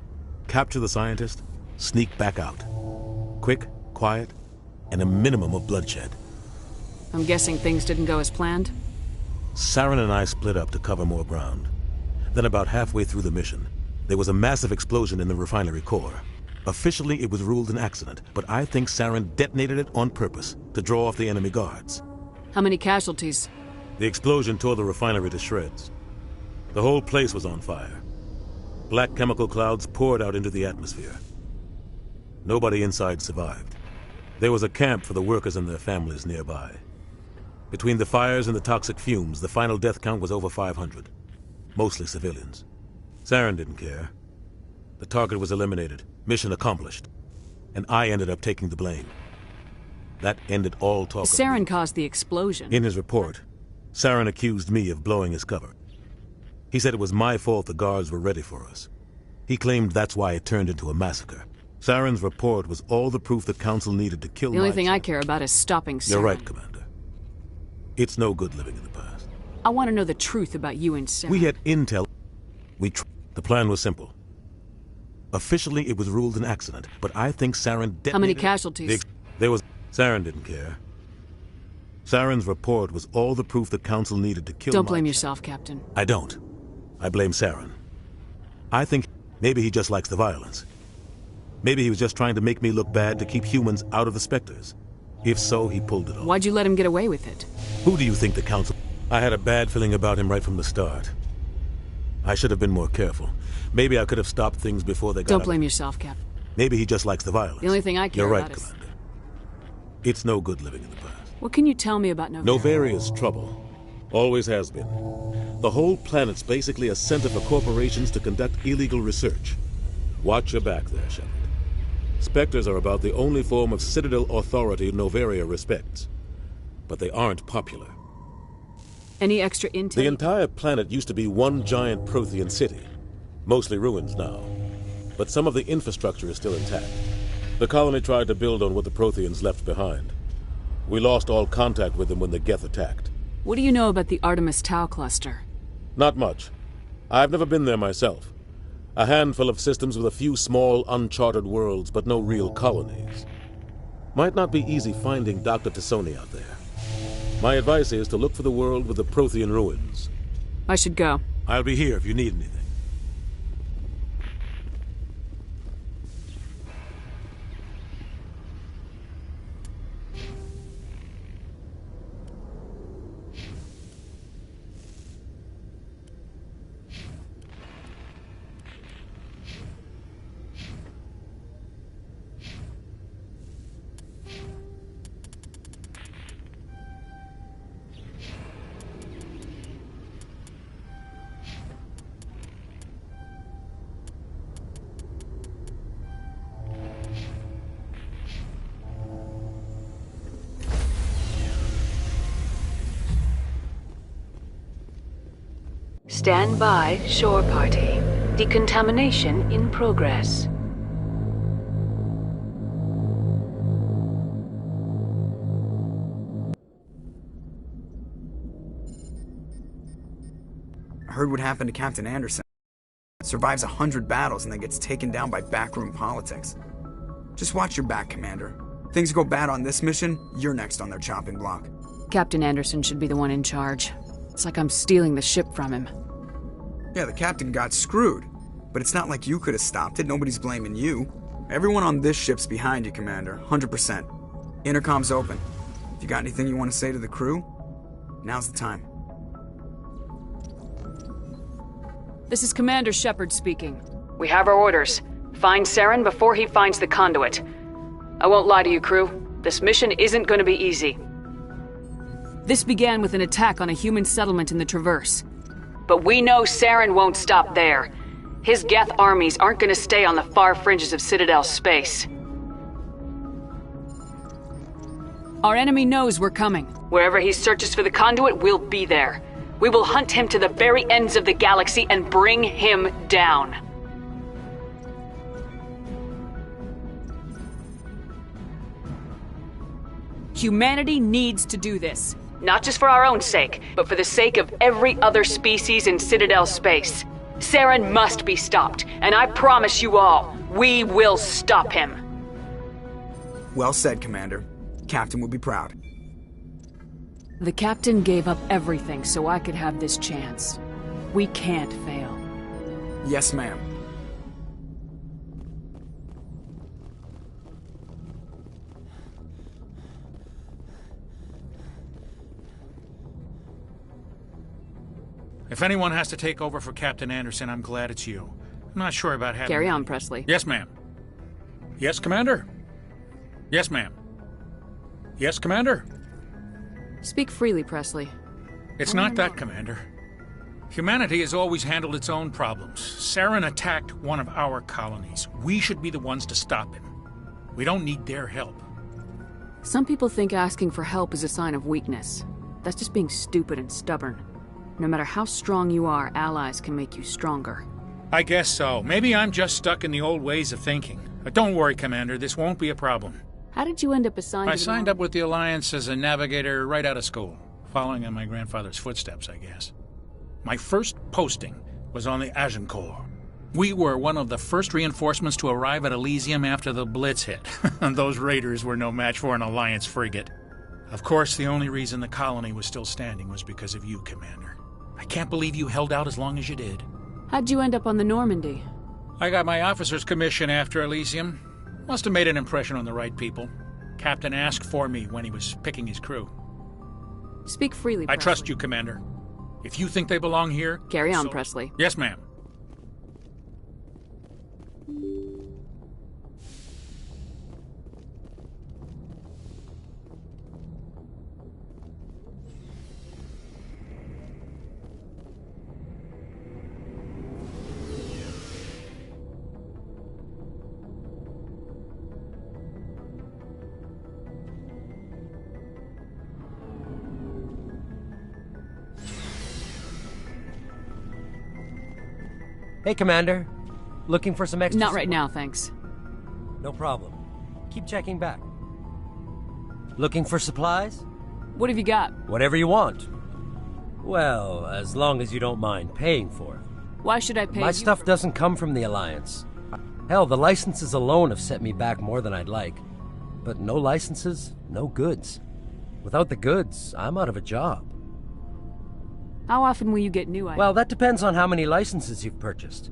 capture the scientist, sneak back out. Quick, quiet, and a minimum of bloodshed. I'm guessing things didn't go as planned? Saren and I split up to cover more ground. Then about halfway through the mission, there was a massive explosion in the refinery core. Officially, it was ruled an accident, but I think Saren detonated it on purpose to draw off the enemy guards. How many casualties? The explosion tore the refinery to shreds. The whole place was on fire. Black chemical clouds poured out into the atmosphere. Nobody inside survived. There was a camp for the workers and their families nearby. Between the fires and the toxic fumes, the final death count was over 500. Mostly civilians. Saren didn't care. The target was eliminated, mission accomplished. And I ended up taking the blame. That ended all talk. Saren caused the explosion. In his report, Saren accused me of blowing his cover. He said it was my fault the guards were ready for us. He claimed that's why it turned into a massacre. Saren's report was all the proof the Council needed to kill The only thing I care about is stopping Saren. You're right, Commander. It's no good living in the past. I want to know the truth about you and Saren. We had intel. The plan was simple. Officially, it was ruled an accident, but I think Saren detonated... How many casualties? Saren didn't care. Saren's report was all the proof the Council needed to kill Don't blame yourself, Captain. I don't. I blame Saren. I think maybe he just likes the violence. Maybe he was just trying to make me look bad to keep humans out of the Spectres. If so, he pulled it off. Why'd you let him get away with it? Who do you think the Council... I had a bad feeling about him right from the start. I should have been more careful. Maybe I could have stopped things before they got... Don't blame yourself, Captain. Maybe he just likes the violence. The only thing I care You're right, about is... Commander. It's no good living in the past. What can you tell me about Novaria? Novaria's trouble. Always has been. The whole planet's basically a center for corporations to conduct illegal research. Watch your back there, Shepard. Spectres are about the only form of Citadel authority Novaria respects. But they aren't popular. Any extra intel? The entire planet used to be one giant Prothean city. Mostly ruins now. But some of the infrastructure is still intact. The colony tried to build on what the Protheans left behind. We lost all contact with them when the Geth attacked. What do you know about the Artemis Tau cluster? Not much. I've never been there myself. A handful of systems with a few small, uncharted worlds, but no real colonies. Might not be easy finding Dr. Tassoni out there. My advice is to look for the world with the Prothean ruins. I should go. I'll be here if you need anything. Stand by, shore party. Decontamination in progress. I heard what happened to Captain Anderson. Survives 100 battles and then gets taken down by backroom politics. Just watch your back, Commander. Things go bad on this mission, you're next on their chopping block. Captain Anderson should be the one in charge. It's like I'm stealing the ship from him. Yeah, the captain got screwed. But it's not like you could have stopped it. Nobody's blaming you. Everyone on this ship's behind you, Commander. 100%. Intercom's open. If you got anything you want to say to the crew, now's the time. This is Commander Shepard speaking. We have our orders. Find Saren before he finds the conduit. I won't lie to you, crew. This mission isn't going to be easy. This began with an attack on a human settlement in the Traverse. But we know Saren won't stop there. His Geth armies aren't going to stay on the far fringes of Citadel space. Our enemy knows we're coming. Wherever he searches for the conduit, we'll be there. We will hunt him to the very ends of the galaxy and bring him down. Humanity needs to do this. Not just for our own sake, but for the sake of every other species in Citadel space. Saren must be stopped, and I promise you all, we will stop him. Well said, Commander. Captain will be proud. The captain gave up everything so I could have this chance. We can't fail. Yes, ma'am. If anyone has to take over for Captain Anderson, I'm glad it's you. I'm not sure about having... Carry on, Presley. Yes, ma'am. Yes, Commander? Yes, ma'am. Yes, Commander? Speak freely, Presley. It's not that, Commander. Humanity has always handled its own problems. Saren attacked one of our colonies. We should be the ones to stop him. We don't need their help. Some people think asking for help is a sign of weakness. That's just being stupid and stubborn. No matter how strong you are, allies can make you stronger. I guess so. Maybe I'm just stuck in the old ways of thinking. But don't worry, Commander. This won't be a problem. How did you end up assigned I signed up with the Alliance as a navigator right out of school, following in my grandfather's footsteps, I guess. My first posting was on the Agincourt. We were one of the first reinforcements to arrive at Elysium after the Blitz hit. And those raiders were no match for an Alliance frigate. Of course, the only reason the colony was still standing was because of you, Commander. I can't believe you held out as long as you did. How'd you end up on the Normandy? I got my officer's commission after Elysium. Must have made an impression on the right people. Captain asked for me when he was picking his crew. Speak freely, Presley. I trust you, Commander. If you think they belong here... Carry on, Presley. Yes, ma'am. Hey, Commander. Looking for some extra... Not right now, thanks. No problem. Keep checking back. Looking for supplies? What have you got? Whatever you want. Well, as long as you don't mind paying for it. Why should I pay you? My stuff doesn't come from the Alliance. Hell, the licenses alone have set me back more than I'd like. But no licenses, no goods. Without the goods, I'm out of a job. How often will you get new items? Well, that depends on how many licenses you've purchased.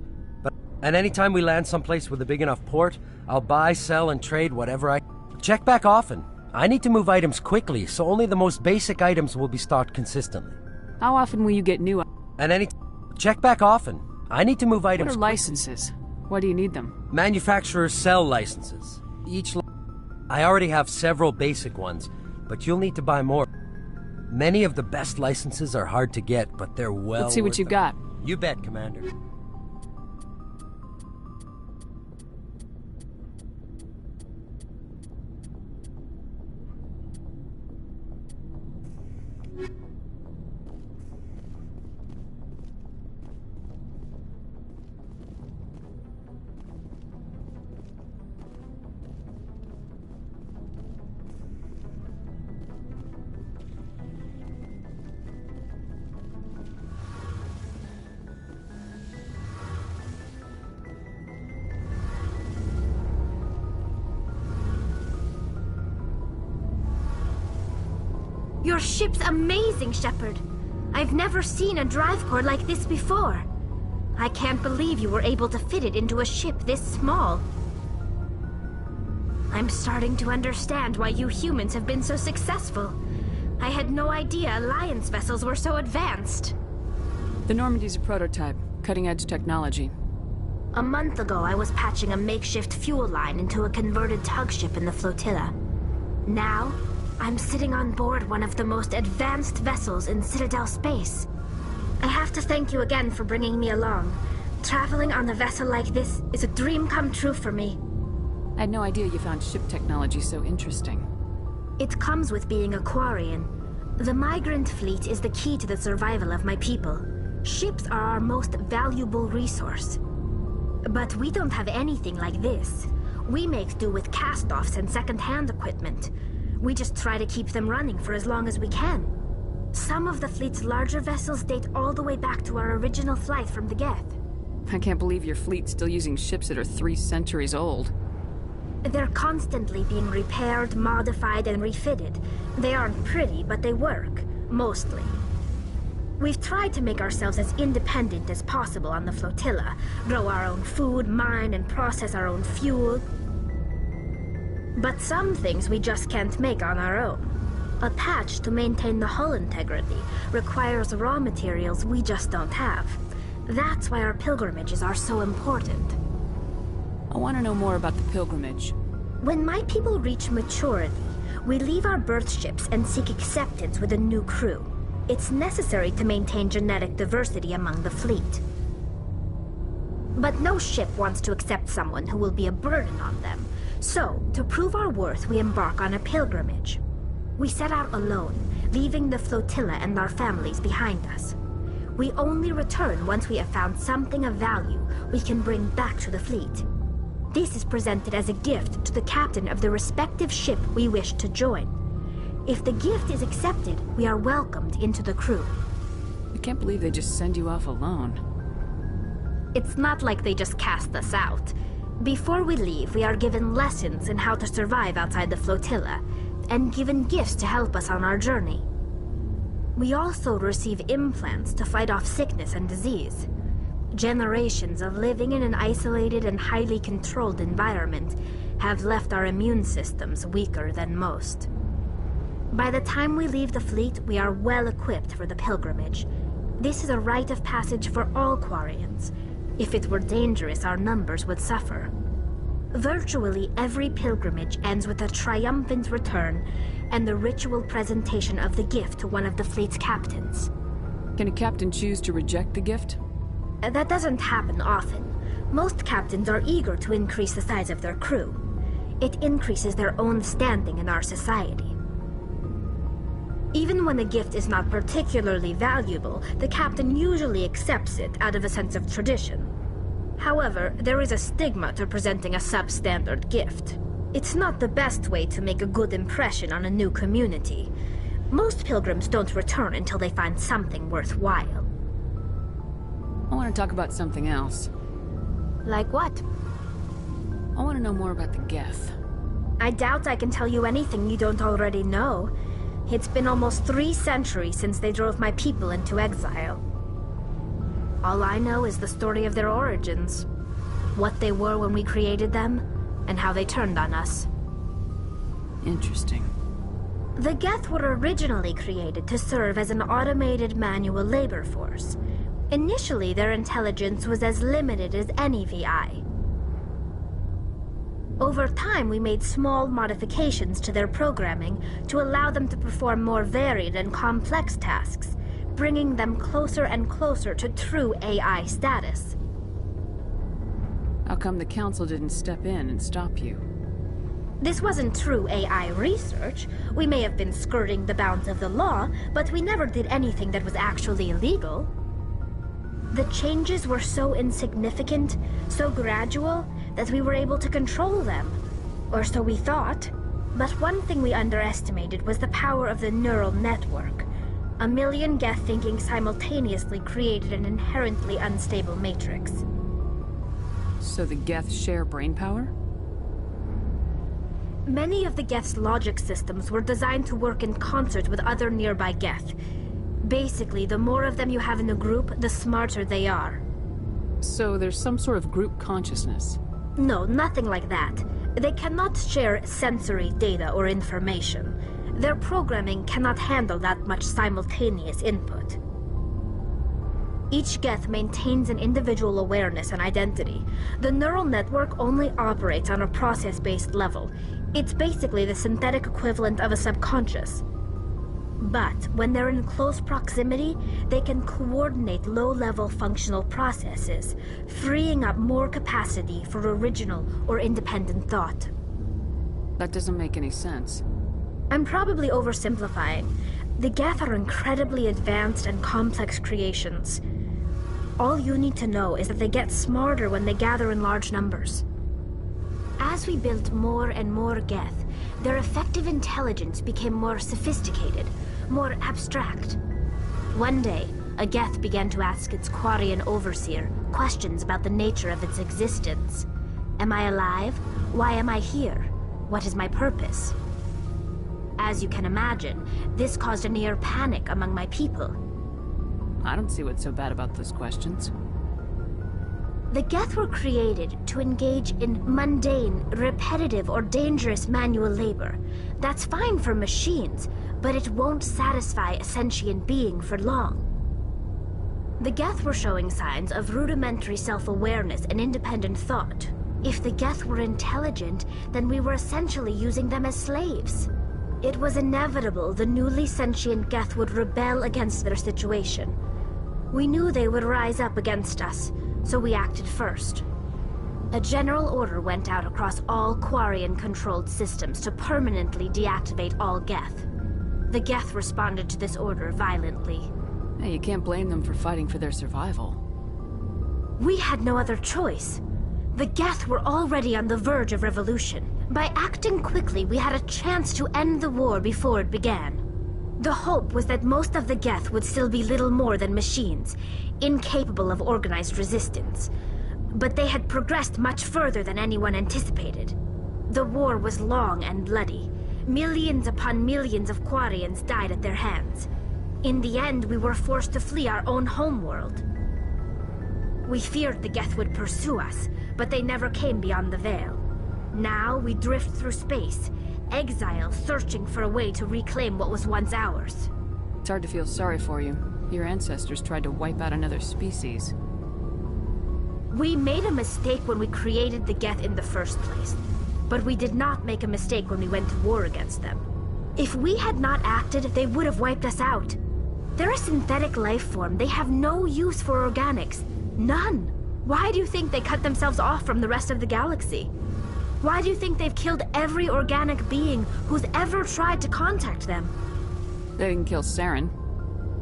And anytime we land someplace with a big enough port, I'll buy, sell, and trade whatever I... Check back often. I need to move items quickly, so only the most basic items will be stocked consistently. How often will you get new items? Check back often. I need to move items... What are licenses? Why do you need them? Manufacturers sell licenses. I already have several basic ones, but you'll need to buy more. Many of the best licenses are hard to get, but they're well... Let's see what you've got. You bet, Commander. Your ship's amazing, Shepard. I've never seen a drive core like this before. I can't believe you were able to fit it into a ship this small. I'm starting to understand why you humans have been so successful. I had no idea Alliance vessels were so advanced. The Normandy's a prototype, cutting-edge technology. A month ago, I was patching a makeshift fuel line into a converted tug ship in the flotilla. Now, I'm sitting on board one of the most advanced vessels in Citadel space. I have to thank you again for bringing me along. Traveling on a vessel like this is a dream come true for me. I had no idea you found ship technology so interesting. It comes with being a Quarian. The migrant fleet is the key to the survival of my people. Ships are our most valuable resource. But we don't have anything like this. We make do with cast-offs and second-hand equipment. We just try to keep them running for as long as we can. Some of the fleet's larger vessels date all the way back to our original flight from the Geth. I can't believe your fleet's still using ships that are 3 centuries old. They're constantly being repaired, modified, and refitted. They aren't pretty, but they work. Mostly. We've tried to make ourselves as independent as possible on the flotilla. Grow our own food, mine, and process our own fuel. But some things we just can't make on our own. A patch to maintain the hull integrity requires raw materials we just don't have. That's why our pilgrimages are so important. I want to know more about the pilgrimage. When my people reach maturity, we leave our birth ships and seek acceptance with a new crew. It's necessary to maintain genetic diversity among the fleet. But no ship wants to accept someone who will be a burden on them. So, to prove our worth, we embark on a pilgrimage. We set out alone, leaving the flotilla and our families behind us. We only return once we have found something of value we can bring back to the fleet. This is presented as a gift to the captain of the respective ship we wish to join. If the gift is accepted, we are welcomed into the crew. I can't believe they just send you off alone. It's not like they just cast us out. Before we leave, we are given lessons in how to survive outside the flotilla, and given gifts to help us on our journey. We also receive implants to fight off sickness and disease. Generations of living in an isolated and highly controlled environment have left our immune systems weaker than most. By the time we leave the fleet, we are well equipped for the pilgrimage. This is a rite of passage for all Quarians. If it were dangerous, our numbers would suffer. Virtually every pilgrimage ends with a triumphant return and the ritual presentation of the gift to one of the fleet's captains. Can a captain choose to reject the gift? That doesn't happen often. Most captains are eager to increase the size of their crew. It increases their own standing in our society. Even when the gift is not particularly valuable, the captain usually accepts it out of a sense of tradition. However, there is a stigma to presenting a substandard gift. It's not the best way to make a good impression on a new community. Most pilgrims don't return until they find something worthwhile. I want to talk about something else. Like what? I want to know more about the Geth. I doubt I can tell you anything you don't already know. It's been almost 3 centuries since they drove my people into exile. All I know is the story of their origins, what they were when we created them, and how they turned on us. Interesting. The Geth were originally created to serve as an automated manual labor force. Initially, their intelligence was as limited as any VI. Over time, we made small modifications to their programming to allow them to perform more varied and complex tasks, bringing them closer and closer to true AI status. How come the Council didn't step in and stop you? This wasn't true AI research. We may have been skirting the bounds of the law, but we never did anything that was actually illegal. The changes were so insignificant, so gradual, that we were able to control them. Or so we thought. But one thing we underestimated was the power of the neural network. 1 million Geth thinking simultaneously created an inherently unstable matrix. So the Geth share brain power? Many of the Geth's logic systems were designed to work in concert with other nearby Geth. Basically, the more of them you have in a group, the smarter they are. So there's some sort of group consciousness? No, nothing like that. They cannot share sensory data or information. Their programming cannot handle that much simultaneous input. Each Geth maintains an individual awareness and identity. The neural network only operates on a process-based level. It's basically the synthetic equivalent of a subconscious. But when they're in close proximity, they can coordinate low-level functional processes, freeing up more capacity for original or independent thought. That doesn't make any sense. I'm probably oversimplifying. The Geth are incredibly advanced and complex creations. All you need to know is that they get smarter when they gather in large numbers. As we built more and more Geth, their effective intelligence became more sophisticated, more abstract. One day, a Geth began to ask its Quarian overseer questions about the nature of its existence. Am I alive? Why am I here? What is my purpose? As you can imagine, this caused a near panic among my people. I don't see what's so bad about those questions. The Geth were created to engage in mundane, repetitive, or dangerous manual labor. That's fine for machines, but it won't satisfy a sentient being for long. The Geth were showing signs of rudimentary self-awareness and independent thought. If the Geth were intelligent, then we were essentially using them as slaves. It was inevitable the newly sentient Geth would rebel against their situation. We knew they would rise up against us, so we acted first. A general order went out across all Quarian-controlled systems to permanently deactivate all Geth. The Geth responded to this order violently. Hey, you can't blame them for fighting for their survival. We had no other choice. The Geth were already on the verge of revolution. By acting quickly, we had a chance to end the war before it began. The hope was that most of the Geth would still be little more than machines, incapable of organized resistance. But they had progressed much further than anyone anticipated. The war was long and bloody. Millions upon millions of Quarians died at their hands. In the end, we were forced to flee our own homeworld. We feared the Geth would pursue us, but they never came beyond the Veil. Now we drift through space, exile searching for a way to reclaim what was once ours. It's hard to feel sorry for you. Your ancestors tried to wipe out another species. We made a mistake when we created the Geth in the first place, but we did not make a mistake when we went to war against them. If we had not acted, they would have wiped us out. They're a synthetic life form. They have no use for organics. None. Why do you think they cut themselves off from the rest of the galaxy? Why do you think they've killed every organic being who's ever tried to contact them? They didn't kill Saren.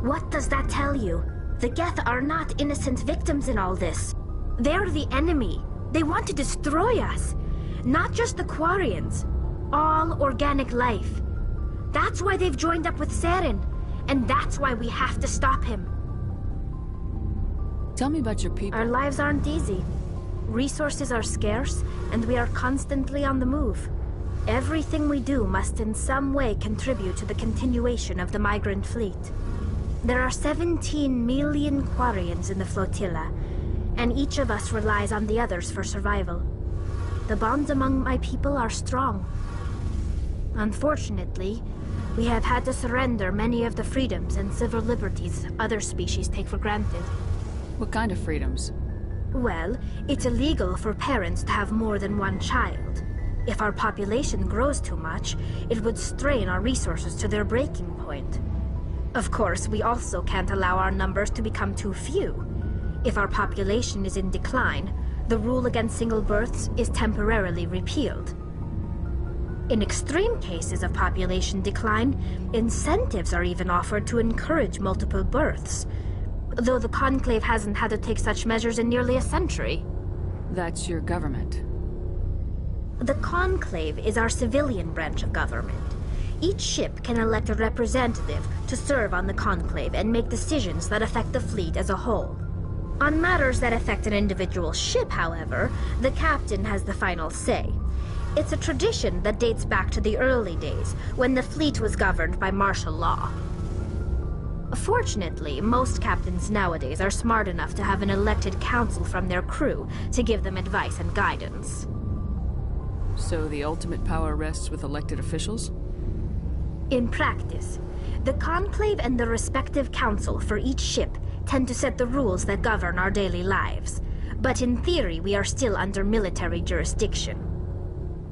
What does that tell you? The Geth are not innocent victims in all this. They're the enemy. They want to destroy us. Not just the Quarians. All organic life. That's why they've joined up with Saren. And that's why we have to stop him. Tell me about your people. Our lives aren't easy. Resources are scarce, and we are constantly on the move. Everything we do must in some way contribute to the continuation of the migrant fleet. There are 17 million Quarians in the flotilla, and each of us relies on the others for survival. The bonds among my people are strong. Unfortunately, we have had to surrender many of the freedoms and civil liberties other species take for granted. What kind of freedoms? Well, it's illegal for parents to have more than one child. If our population grows too much, it would strain our resources to their breaking point. Of course, we also can't allow our numbers to become too few. If our population is in decline, the rule against single births is temporarily repealed. In extreme cases of population decline, incentives are even offered to encourage multiple births, though the Conclave hasn't had to take such measures in nearly a century. That's your government. The Conclave is our civilian branch of government. Each ship can elect a representative to serve on the Conclave and make decisions that affect the fleet as a whole. On matters that affect an individual ship, however, the captain has the final say. It's a tradition that dates back to the early days, when the fleet was governed by martial law. Fortunately, most captains nowadays are smart enough to have an elected council from their crew to give them advice and guidance. So the ultimate power rests with elected officials? In practice, the Conclave and the respective council for each ship tend to set the rules that govern our daily lives. But in theory, we are still under military jurisdiction.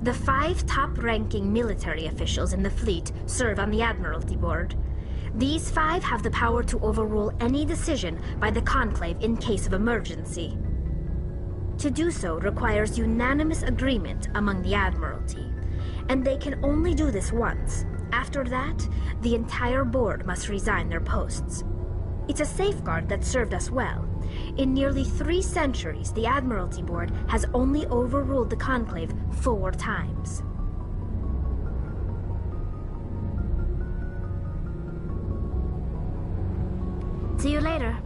The 5 top-ranking military officials in the fleet serve on the Admiralty Board. These 5 have the power to overrule any decision by the Conclave in case of emergency. To do so requires unanimous agreement among the Admiralty, and they can only do this once. After that, the entire board must resign their posts. It's a safeguard that served us well. In nearly 3 centuries, the Admiralty Board has only overruled the Conclave 4 times. See you later.